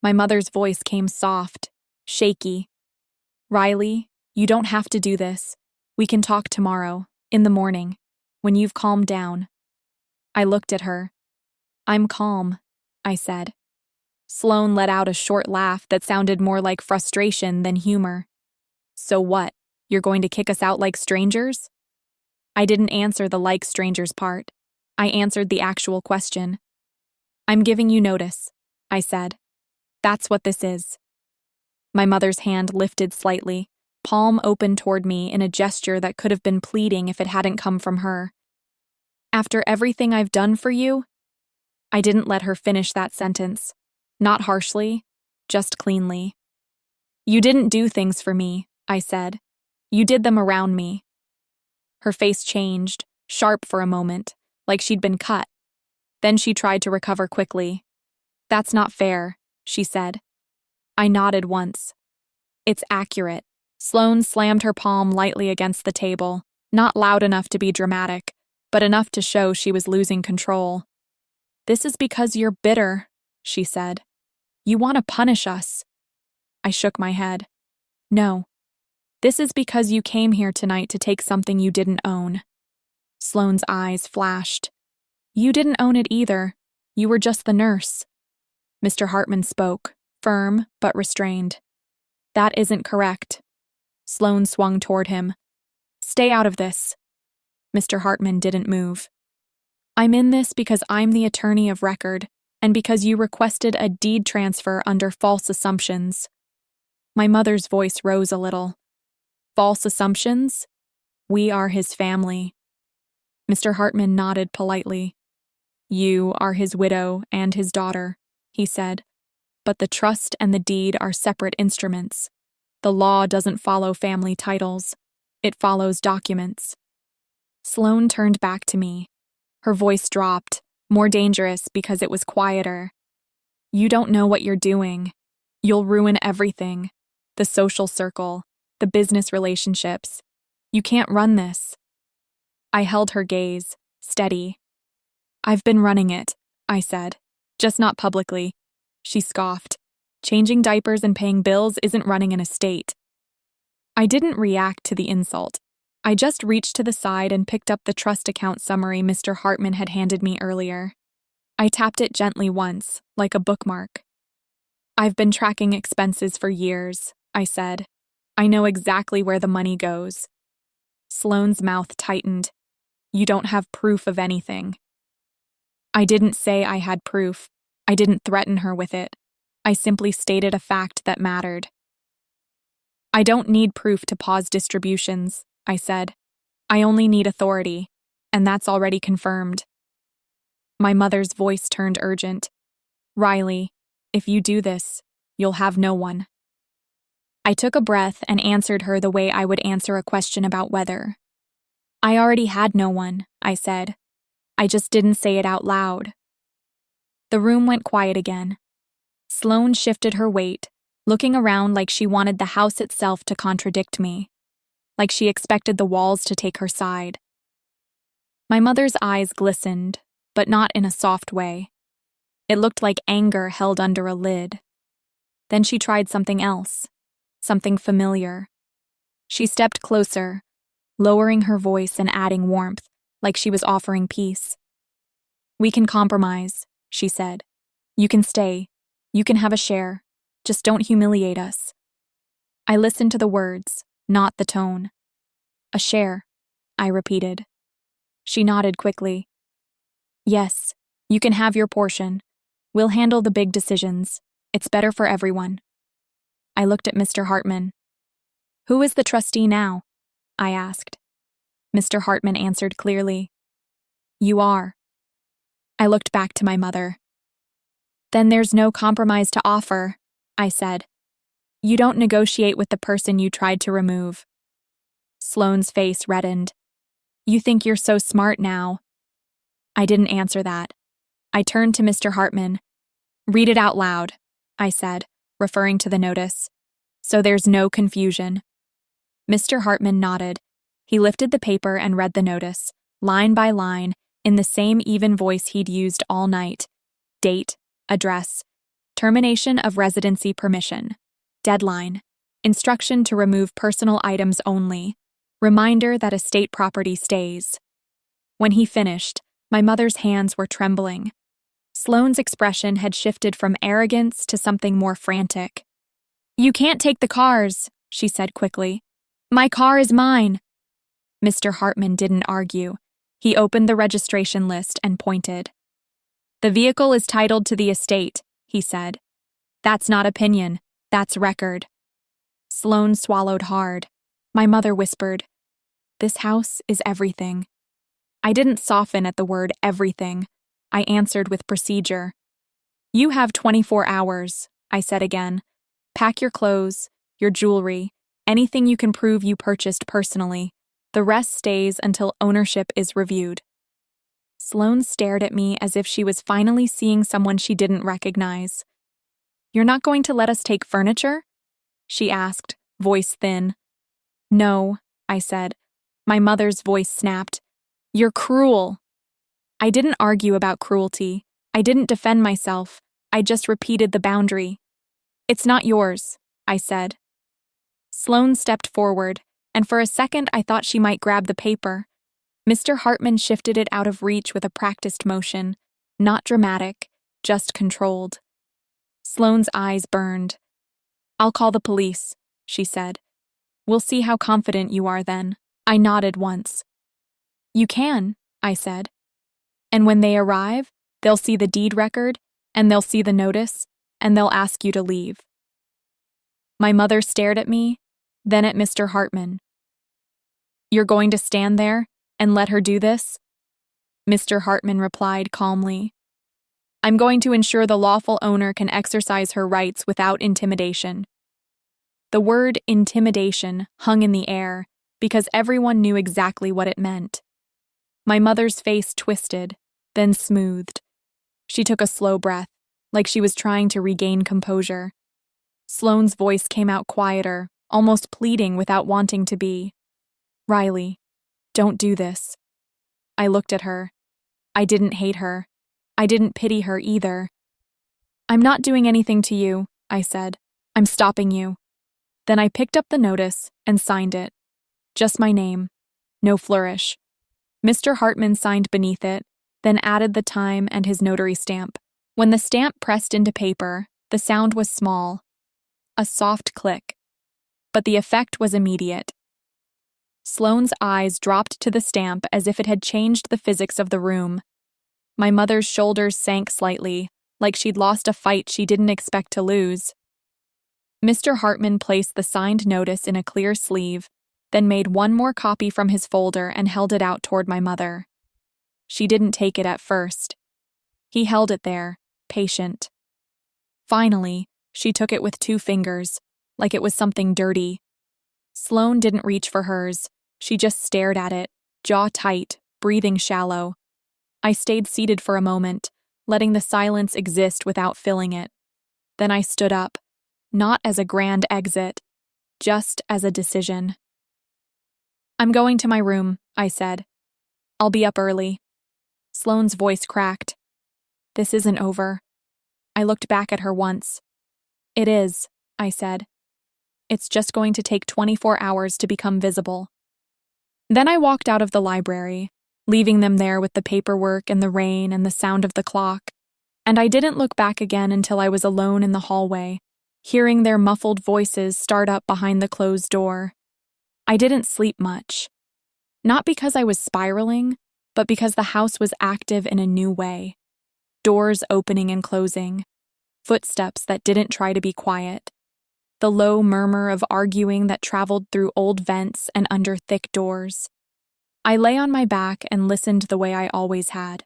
My mother's voice came soft, shaky. Riley, you don't have to do this. We can talk tomorrow, in the morning, when you've calmed down. I looked at her. I'm calm, I said. Sloane let out a short laugh that sounded more like frustration than humor. So what? You're going to kick us out like strangers? I didn't answer the like strangers part. I answered the actual question. I'm giving you notice, I said. That's what this is. My mother's hand lifted slightly, palm open toward me in a gesture that could have been pleading if it hadn't come from her. After everything I've done for you? I didn't let her finish that sentence. Not harshly, just cleanly. You didn't do things for me, I said. You did them around me. Her face changed, sharp for a moment, like she'd been cut. Then she tried to recover quickly. That's not fair, she said. I nodded once. It's accurate. Sloane slammed her palm lightly against the table, not loud enough to be dramatic, but enough to show she was losing control. This is because you're bitter, she said. You want to punish us. I shook my head. No. This is because you came here tonight to take something you didn't own. Sloane's eyes flashed. You didn't own it either. You were just the nurse. Mr. Hartman spoke, firm but restrained. That isn't correct. Sloane swung toward him. Stay out of this. Mr. Hartman didn't move. I'm in this because I'm the attorney of record, and because you requested a deed transfer under false assumptions. My mother's voice rose a little. False assumptions? We are his family. Mr. Hartman nodded politely. You are his widow and his daughter, he said. But the trust and the deed are separate instruments. The law doesn't follow family titles. It follows documents. Sloane turned back to me. Her voice dropped, more dangerous because it was quieter. You don't know what you're doing. You'll ruin everything. The social circle, the business relationships. You can't run this. I held her gaze, steady. I've been running it, I said, just not publicly. She scoffed. Changing diapers and paying bills isn't running an estate. I didn't react to the insult. I just reached to the side and picked up the trust account summary Mr. Hartman had handed me earlier. I tapped it gently once, like a bookmark. I've been tracking expenses for years, I said. I know exactly where the money goes. Sloane's mouth tightened. You don't have proof of anything. I didn't say I had proof. I didn't threaten her with it. I simply stated a fact that mattered. I don't need proof to pause distributions, I said. I only need authority, and that's already confirmed. My mother's voice turned urgent. Riley, if you do this, you'll have no one. I took a breath and answered her the way I would answer a question about weather. I already had no one, I said. I just didn't say it out loud. The room went quiet again. Sloane shifted her weight, looking around like she wanted the house itself to contradict me, like she expected the walls to take her side. My mother's eyes glistened, but not in a soft way. It looked like anger held under a lid. Then she tried something else, something familiar. She stepped closer, lowering her voice and adding warmth, like she was offering peace. We can compromise, she said. You can stay. You can have a share. Just don't humiliate us. I listened to the words, not the tone. A share, I repeated. She nodded quickly. Yes, you can have your portion. We'll handle the big decisions. It's better for everyone. I looked at Mr. Hartman. Who is the trustee now? I asked. Mr. Hartman answered clearly. You are. I looked back to my mother. Then there's no compromise to offer, I said. You don't negotiate with the person you tried to remove. Sloane's face reddened. You think you're so smart now. I didn't answer that. I turned to Mr. Hartman. Read it out loud, I said, referring to the notice. So there's no confusion. Mr. Hartman nodded. He lifted the paper and read the notice, line by line, in the same even voice he'd used all night. Date, address, termination of residency permission, deadline, instruction to remove personal items only, reminder that estate property stays. When he finished, my mother's hands were trembling. Sloane's expression had shifted from arrogance to something more frantic. You can't take the cars, she said quickly. My car is mine. Mr. Hartman didn't argue. He opened the registration list and pointed. The vehicle is titled to the estate, he said. That's not opinion, that's record. Sloane swallowed hard. My mother whispered, This house is everything. I didn't soften at the word everything. I answered with procedure. You have 24 hours, I said again. Pack your clothes, your jewelry, anything you can prove you purchased personally. The rest stays until ownership is reviewed. Sloane stared at me as if she was finally seeing someone she didn't recognize. You're not going to let us take furniture? She asked, voice thin. No, I said. My mother's voice snapped. You're cruel. I didn't argue about cruelty. I didn't defend myself. I just repeated the boundary. It's not yours, I said. Sloane stepped forward, and for a second I thought she might grab the paper. Mr. Hartman shifted it out of reach with a practiced motion, not dramatic, just controlled. Sloane's eyes burned. I'll call the police, she said. We'll see how confident you are then. I nodded once. You can, I said. And when they arrive, they'll see the deed record, and they'll see the notice, and they'll ask you to leave. My mother stared at me, then at Mr. Hartman. You're going to stand there and let her do this? Mr. Hartman replied calmly. I'm going to ensure the lawful owner can exercise her rights without intimidation. The word intimidation hung in the air because everyone knew exactly what it meant. My mother's face twisted, then smoothed. She took a slow breath, like she was trying to regain composure. Sloane's voice came out quieter, almost pleading without wanting to be. Riley, don't do this. I looked at her. I didn't hate her. I didn't pity her either. I'm not doing anything to you, I said. I'm stopping you. Then I picked up the notice and signed it. Just my name. No flourish. Mr. Hartman signed beneath it, then added the time and his notary stamp. When the stamp pressed into paper, the sound was small. A soft click. But the effect was immediate. Sloane's eyes dropped to the stamp as if it had changed the physics of the room. My mother's shoulders sank slightly, like she'd lost a fight she didn't expect to lose. Mr. Hartman placed the signed notice in a clear sleeve, then made one more copy from his folder and held it out toward my mother. She didn't take it at first. He held it there, patient. Finally, she took it with 2 fingers, like it was something dirty. Sloane didn't reach for hers. She just stared at it, jaw tight, breathing shallow. I stayed seated for a moment, letting the silence exist without filling it. Then I stood up, not as a grand exit, just as a decision. "I'm going to my room," I said. "I'll be up early." Sloane's voice cracked. "This isn't over." I looked back at her once. "It is," I said. "It's just going to take 24 hours to become visible." Then I walked out of the library, leaving them there with the paperwork and the rain and the sound of the clock, and I didn't look back again until I was alone in the hallway, hearing their muffled voices start up behind the closed door. I didn't sleep much. Not because I was spiraling, but because the house was active in a new way. Doors opening and closing, footsteps that didn't try to be quiet, the low murmur of arguing that traveled through old vents and under thick doors. I lay on my back and listened the way I always had.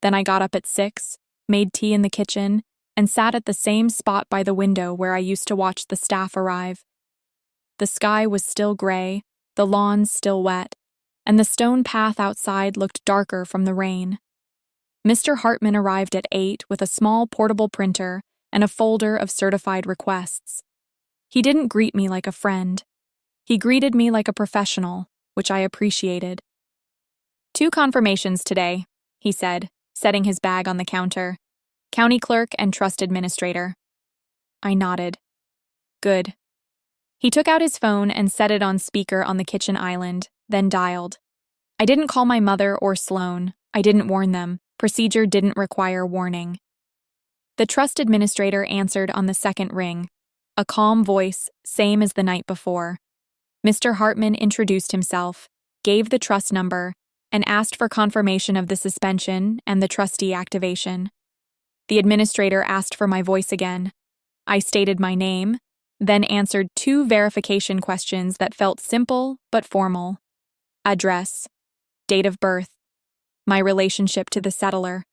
Then I got up at 6, made tea in the kitchen, and sat at the same spot by the window where I used to watch the staff arrive. The sky was still gray, the lawns still wet, and the stone path outside looked darker from the rain. Mr. Hartman arrived at 8 with a small portable printer and a folder of certified requests. He didn't greet me like a friend. He greeted me like a professional, which I appreciated. "2 confirmations today," he said, setting his bag on the counter. "County clerk and trust administrator." I nodded. "Good." He took out his phone and set it on speaker on the kitchen island, then dialed. I didn't call my mother or Sloane. I didn't warn them. Procedure didn't require warning. The trust administrator answered on the second ring, a calm voice, same as the night before. Mr. Hartman introduced himself, gave the trust number, and asked for confirmation of the suspension and the trustee activation. The administrator asked for my voice again. I stated my name, then answered 2 verification questions that felt simple but formal. Address, date of birth, my relationship to the settler.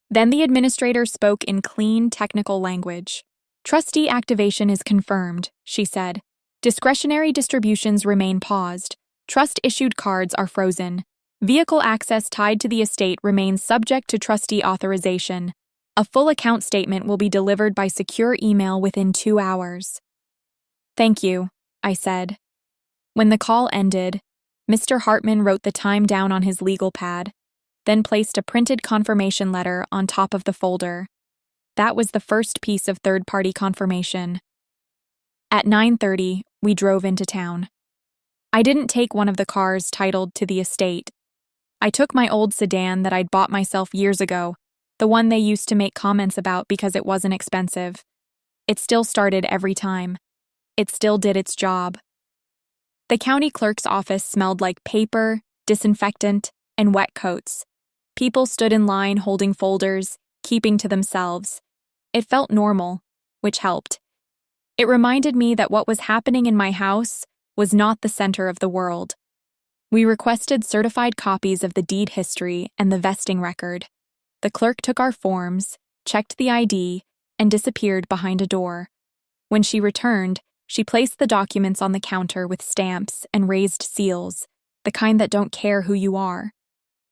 Then the administrator spoke in clean, technical language. "Trustee activation is confirmed," she said. "Discretionary distributions remain paused. Trust-issued cards are frozen. Vehicle access tied to the estate remains subject to trustee authorization. A full account statement will be delivered by secure email within 2 hours." "Thank you," I said. When the call ended, Mr. Hartman wrote the time down on his legal pad, then placed a printed confirmation letter on top of the folder. That was the first piece of third-party confirmation. At 9:30, we drove into town. I didn't take one of the cars titled to the estate. I took my old sedan that I'd bought myself years ago, the one they used to make comments about because it wasn't expensive. It still started every time. It still did its job. The county clerk's office smelled like paper, disinfectant, and wet coats. People stood in line holding folders, keeping to themselves. It felt normal, which helped. It reminded me that what was happening in my house was not the center of the world. We requested certified copies of the deed history and the vesting record. The clerk took our forms, checked the ID, and disappeared behind a door. When she returned, she placed the documents on the counter with stamps and raised seals, the kind that don't care who you are.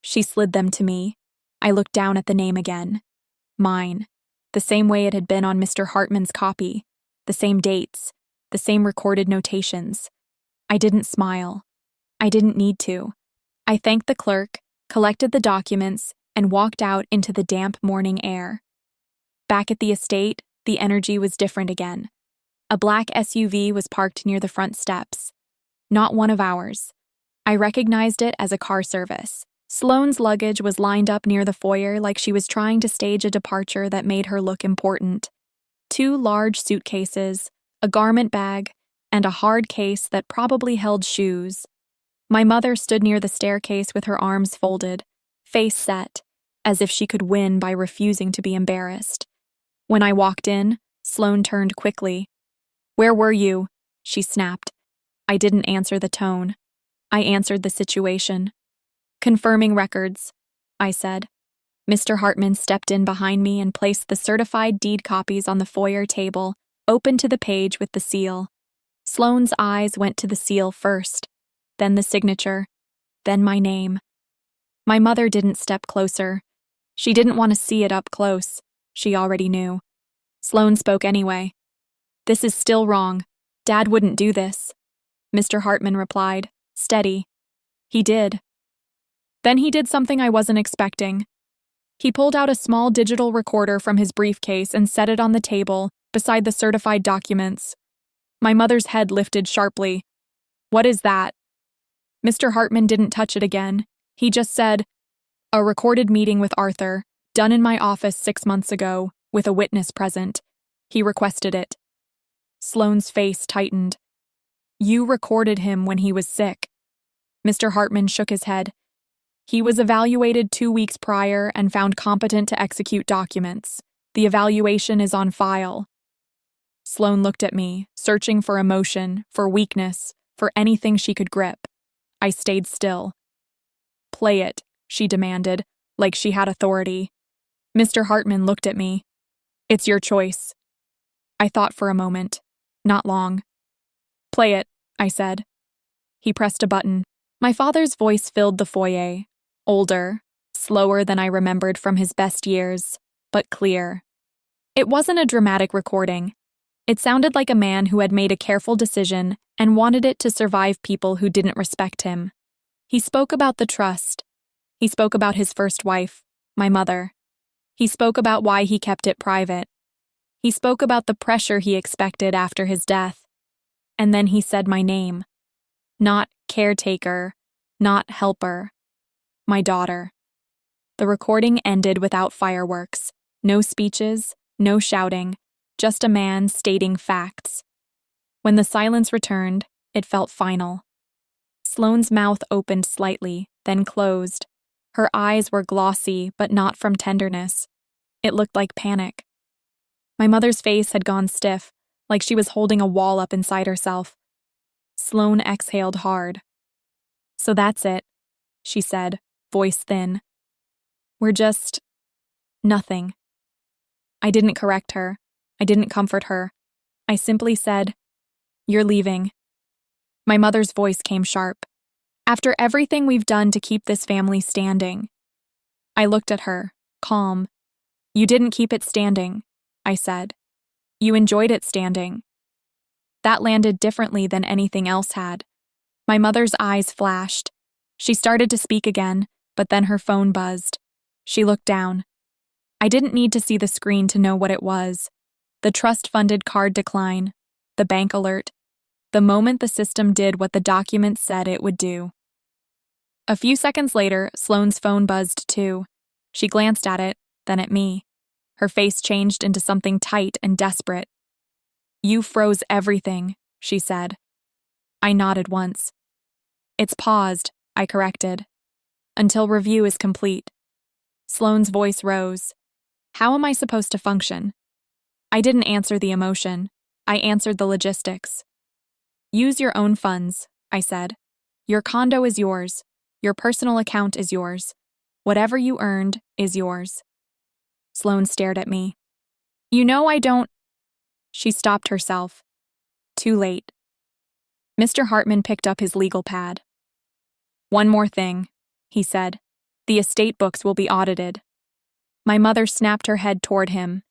She slid them to me. I looked down at the name again. Mine. The same way it had been on Mr. Hartman's copy. The same dates. The same recorded notations. I didn't smile. I didn't need to. I thanked the clerk, collected the documents, and walked out into the damp morning air. Back at the estate, the energy was different again. A black SUV was parked near the front steps. Not one of ours. I recognized it as a car service. Sloane's luggage was lined up near the foyer like she was trying to stage a departure that made her look important. 2 large suitcases, a garment bag, and a hard case that probably held shoes. My mother stood near the staircase with her arms folded, face set, as if she could win by refusing to be embarrassed. When I walked in, Sloane turned quickly. "Where were you?" she snapped. I didn't answer the tone. I answered the situation. "Confirming records," I said. Mr. Hartman stepped in behind me and placed the certified deed copies on the foyer table, open to the page with the seal. Sloane's eyes went to the seal first, then the signature, then my name. My mother didn't step closer. She didn't want to see it up close. She already knew. Sloane spoke anyway. "This is still wrong. Dad wouldn't do this." Mr. Hartman replied, steady. "He did." Then he did something I wasn't expecting. He pulled out a small digital recorder from his briefcase and set it on the table, beside the certified documents. My mother's head lifted sharply. "What is that?" Mr. Hartman didn't touch it again. He just said, "A recorded meeting with Arthur, done in my office 6 months ago, with a witness present. He requested it." Sloane's face tightened. "You recorded him when he was sick." Mr. Hartman shook his head. "He was evaluated 2 weeks prior and found competent to execute documents. The evaluation is on file." Sloane looked at me, searching for emotion, for weakness, for anything she could grip. I stayed still. "Play it," she demanded, like she had authority. Mr. Hartman looked at me. "It's your choice." I thought for a moment. Not long. "Play it," I said. He pressed a button. My father's voice filled the foyer. Older, slower than I remembered from his best years, but clear. It wasn't a dramatic recording. It sounded like a man who had made a careful decision and wanted it to survive people who didn't respect him. He spoke about the trust. He spoke about his first wife, my mother. He spoke about why he kept it private. He spoke about the pressure he expected after his death. And then he said my name. Not caretaker, not helper. My daughter. The recording ended without fireworks, no speeches, no shouting, just a man stating facts. When the silence returned, it felt final. Sloane's mouth opened slightly, then closed. Her eyes were glossy, but not from tenderness. It looked like panic. My mother's face had gone stiff, like she was holding a wall up inside herself. Sloane exhaled hard. "So that's it," she said, voice thin. "We're just... nothing." I didn't correct her. I didn't comfort her. I simply said, "You're leaving." My mother's voice came sharp. "After everything we've done to keep this family standing." I looked at her, calm. "You didn't keep it standing," I said. "You enjoyed it standing." That landed differently than anything else had. My mother's eyes flashed. She started to speak again, but then her phone buzzed. She looked down. I didn't need to see the screen to know what it was. The trust-funded card decline, the bank alert, the moment the system did what the document said it would do. A few seconds later, Sloane's phone buzzed too. She glanced at it, then at me. Her face changed into something tight and desperate. "You froze everything," she said. I nodded once. "It's paused," I corrected. "Until review is complete." Sloane's voice rose. "How am I supposed to function?" I didn't answer the emotion. I answered the logistics. "Use your own funds," I said. "Your condo is yours. Your personal account is yours. Whatever you earned is yours." Sloane stared at me. "You know I don't..." She stopped herself. Too late. Mr. Hartman picked up his legal pad. "One more thing," he said. "The estate books will be audited." My mother snapped her head toward him.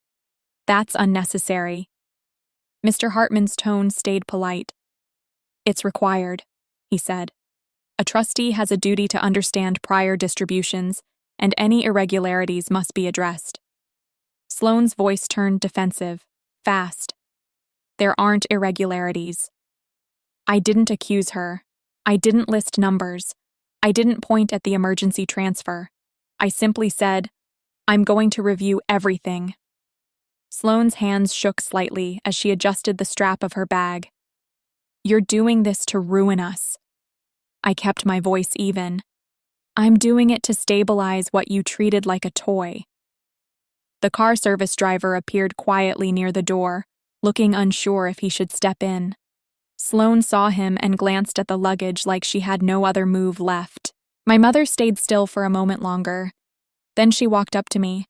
"That's unnecessary." Mr. Hartman's tone stayed polite. "It's required," he said. "A trustee has a duty to understand prior distributions, and any irregularities must be addressed." Sloane's voice turned defensive, fast. "There aren't irregularities." I didn't accuse her. I didn't list numbers. I didn't point at the emergency transfer. I simply said, "I'm going to review everything." Sloane's hands shook slightly as she adjusted the strap of her bag. "You're doing this to ruin us." I kept my voice even. I'm doing it to stabilize what you treated like a toy. The car service driver appeared quietly near the door, looking unsure if he should step in. Sloane saw him and glanced at the luggage like she had no other move left. My mother stayed still for a moment longer. Then she walked up to me,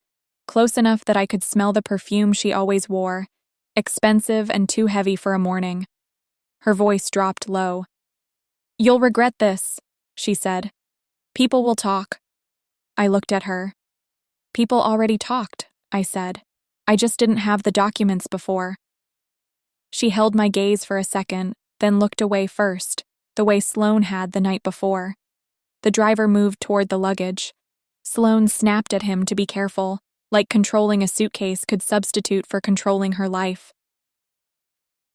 close enough that I could smell the perfume she always wore, expensive and too heavy for a morning. Her voice dropped low. "You'll regret this," she said. "People will talk." I looked at her. "People already talked," I said. "I just didn't have the documents before." She held my gaze for a second, then looked away first, the way Sloane had the night before. The driver moved toward the luggage. Sloane snapped at him to be careful, like controlling a suitcase could substitute for controlling her life.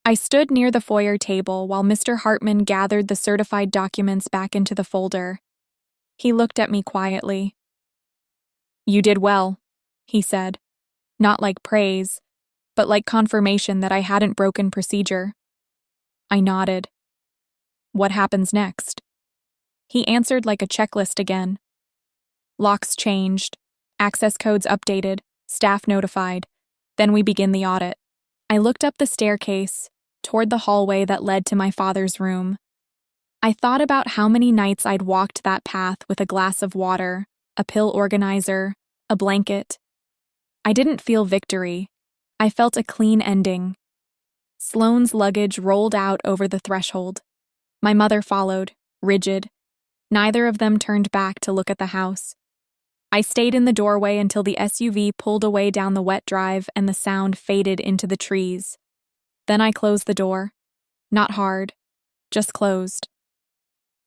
I stood near the foyer table while Mr. Hartman gathered the certified documents back into the folder. He looked at me quietly. "You did well," he said, not like praise, but like confirmation that I hadn't broken procedure. I nodded. "What happens next?" He answered like a checklist again. Locks changed, access codes updated, staff notified. Then we begin the audit. I looked up the staircase, toward the hallway that led to my father's room. I thought about how many nights I'd walked that path with a glass of water, a pill organizer, a blanket. I didn't feel victory. I felt a clean ending. Sloane's luggage rolled out over the threshold. My mother followed, rigid. Neither of them turned back to look at the house. I stayed in the doorway until the SUV pulled away down the wet drive and the sound faded into the trees. Then I closed the door. Not hard, just closed.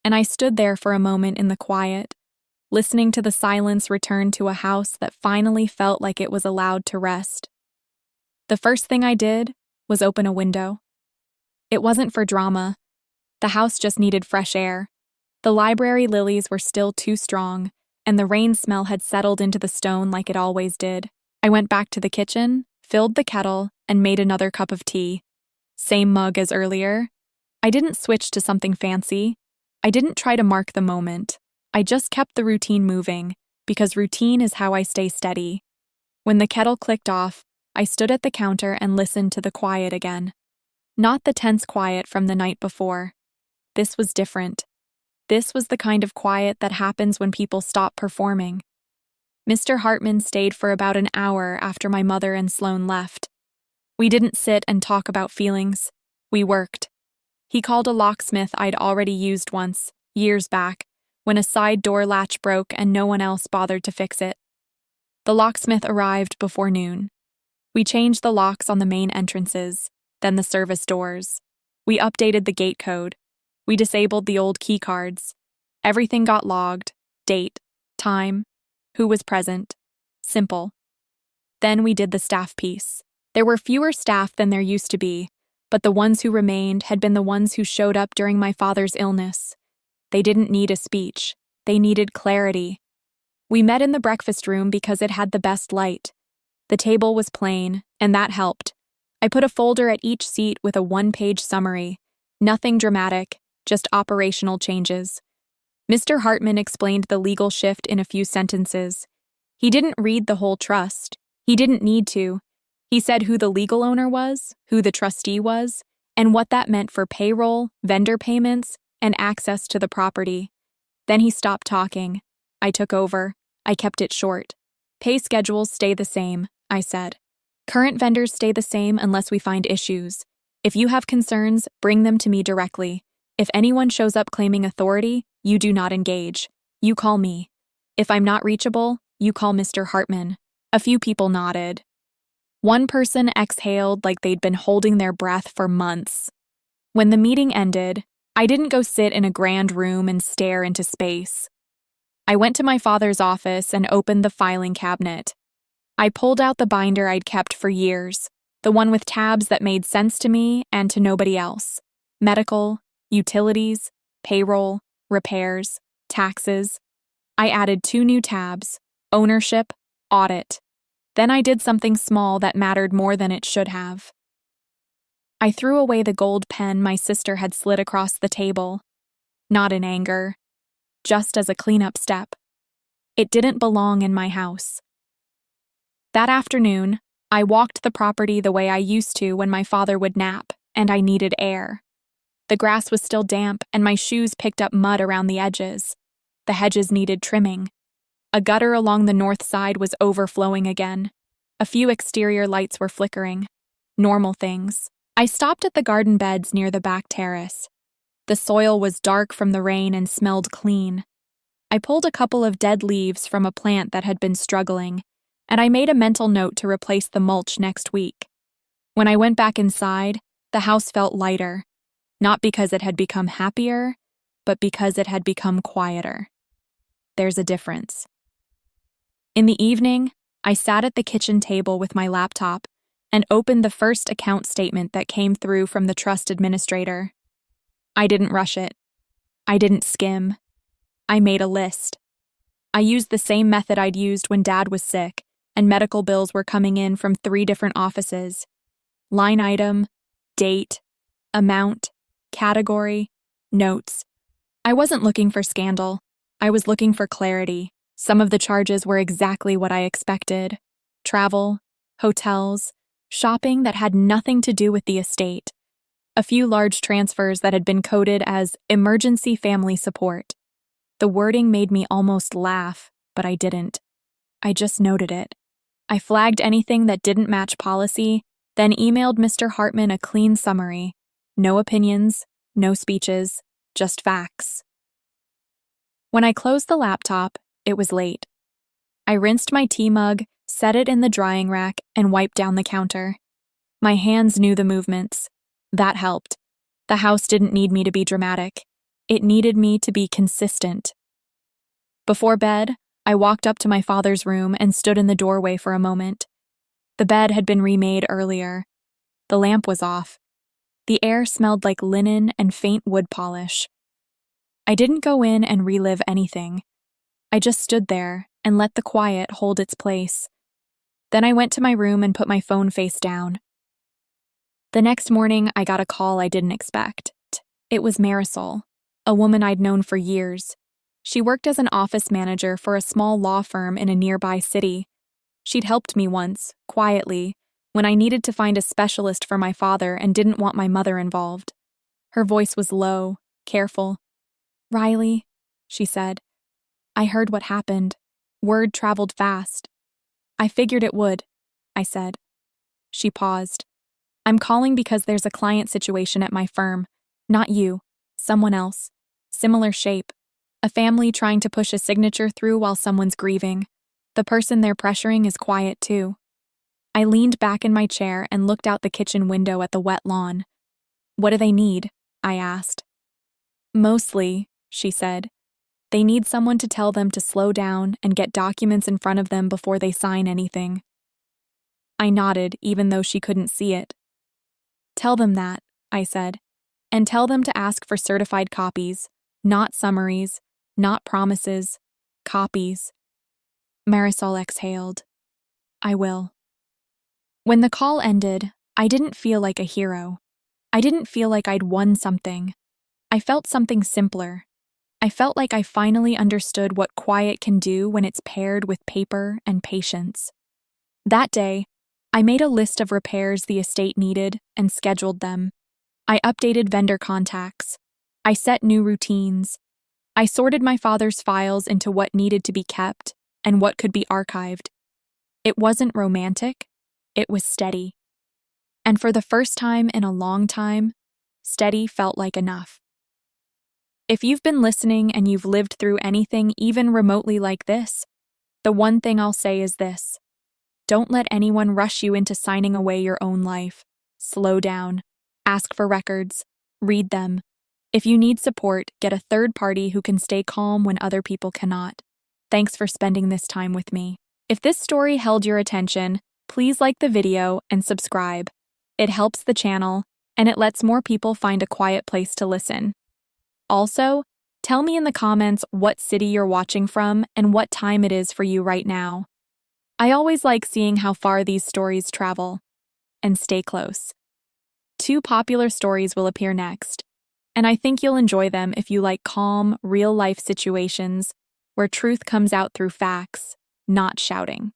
And I stood there for a moment in the quiet, listening to the silence return to a house that finally felt like it was allowed to rest. The first thing I did was open a window. It wasn't for drama. The house just needed fresh air. The library lilies were still too strong, and the rain smell had settled into the stone like it always did. I went back to the kitchen, filled the kettle, and made another cup of tea. Same mug as earlier. I didn't switch to something fancy. I didn't try to mark the moment. I just kept the routine moving, because routine is how I stay steady. When the kettle clicked off, I stood at the counter and listened to the quiet again. Not the tense quiet from the night before. This was different. This was the kind of quiet that happens when people stop performing. Mr. Hartman stayed for about an hour after my mother and Sloane left. We didn't sit and talk about feelings. We worked. He called a locksmith I'd already used once, years back, when a side door latch broke and no one else bothered to fix it. The locksmith arrived before noon. We changed the locks on the main entrances, then the service doors. We updated the gate code. We disabled the old key cards. Everything got logged, date, time, who was present. Simple. Then we did the staff piece. There were fewer staff than there used to be, but the ones who remained had been the ones who showed up during my father's illness. They didn't need a speech. They needed clarity. We met in the breakfast room because it had the best light. The table was plain, and that helped. I put a folder at each seat with a one-page summary. Nothing dramatic, just operational changes. Mr. Hartman explained the legal shift in a few sentences. He didn't read the whole trust. He didn't need to. He said who the legal owner was, who the trustee was, and what that meant for payroll, vendor payments, and access to the property. Then he stopped talking. I took over. I kept it short. Pay schedules stay the same, I said. Current vendors stay the same unless we find issues. If you have concerns, bring them to me directly. If anyone shows up claiming authority, you do not engage. You call me. If I'm not reachable, you call Mr. Hartman. A few people nodded. One person exhaled like they'd been holding their breath for months. When the meeting ended, I didn't go sit in a grand room and stare into space. I went to my father's office and opened the filing cabinet. I pulled out the binder I'd kept for years, the one with tabs that made sense to me and to nobody else. Medical, utilities, payroll, repairs, taxes. I added 2 new tabs, ownership, audit. Then I did something small that mattered more than it should have. I threw away the gold pen my sister had slid across the table. Not in anger. just as a cleanup step. It didn't belong in my house. That afternoon, I walked the property the way I used to when my father would nap, and I needed air. The grass was still damp, and my shoes picked up mud around the edges. The hedges needed trimming. A gutter along the north side was overflowing again. A few exterior lights were flickering. Normal things. I stopped at the garden beds near the back terrace. The soil was dark from the rain and smelled clean. I pulled a couple of dead leaves from a plant that had been struggling, and I made a mental note to replace the mulch next week. When I went back inside, the house felt lighter, not because it had become happier, but because it had become quieter. There's a difference. In the evening, I sat at the kitchen table with my laptop and opened the first account statement that came through from the trust administrator. I didn't rush it. I didn't skim. I made a list. I used the same method I'd used when Dad was sick and medical bills were coming in from 3 different offices. Line item, date, amount, category, notes. I wasn't looking for scandal. I was looking for clarity. Some of the charges were exactly what I expected. Travel, hotels, shopping that had nothing to do with the estate. A few large transfers that had been coded as emergency family support. The wording made me almost laugh, but I didn't. I just noted it. I flagged anything that didn't match policy, then emailed Mr. Hartman a clean summary. No opinions, no speeches, just facts. When I closed the laptop, it was late. I rinsed my tea mug, set it in the drying rack, and wiped down the counter. My hands knew the movements. That helped. The house didn't need me to be dramatic. It needed me to be consistent. Before bed, I walked up to my father's room and stood in the doorway for a moment. The bed had been remade earlier. The lamp was off. The air smelled like linen and faint wood polish. I didn't go in and relive anything. I just stood there and let the quiet hold its place. Then I went to my room and put my phone face down. The next morning, I got a call I didn't expect. It was Marisol, a woman I'd known for years. She worked as an office manager for a small law firm in a nearby city. She'd helped me once, quietly, when I needed to find a specialist for my father and didn't want my mother involved. Her voice was low, careful. "Riley," she said, "I heard what happened. Word traveled fast." "I figured it would," I said. She paused. "I'm calling because there's a client situation at my firm. Not you, someone else. Similar shape. A family trying to push a signature through while someone's grieving. The person they're pressuring is quiet too." I leaned back in my chair and looked out the kitchen window at the wet lawn. "What do they need?" I asked. "Mostly," she said, "they need someone to tell them to slow down and get documents in front of them before they sign anything." I nodded, even though she couldn't see it. "Tell them that," I said, "and tell them to ask for certified copies, not summaries, not promises, copies." Marisol exhaled. "I will." When the call ended, I didn't feel like a hero. I didn't feel like I'd won something. I felt something simpler. I felt like I finally understood what quiet can do when it's paired with paper and patience. That day, I made a list of repairs the estate needed and scheduled them. I updated vendor contacts. I set new routines. I sorted my father's files into what needed to be kept and what could be archived. It wasn't romantic, it was steady. And for the first time in a long time, steady felt like enough. If you've been listening and you've lived through anything even remotely like this, the one thing I'll say is this: don't let anyone rush you into signing away your own life. Slow down. Ask for records. Read them. If you need support, get a third party who can stay calm when other people cannot. Thanks for spending this time with me. If this story held your attention, please like the video and subscribe. It helps the channel, and it lets more people find a quiet place to listen. Also, tell me in the comments what city you're watching from and what time it is for you right now. I always like seeing how far these stories travel. And stay close. 2 popular stories will appear next. and I think you'll enjoy them if you like calm, real-life situations where truth comes out through facts, not shouting.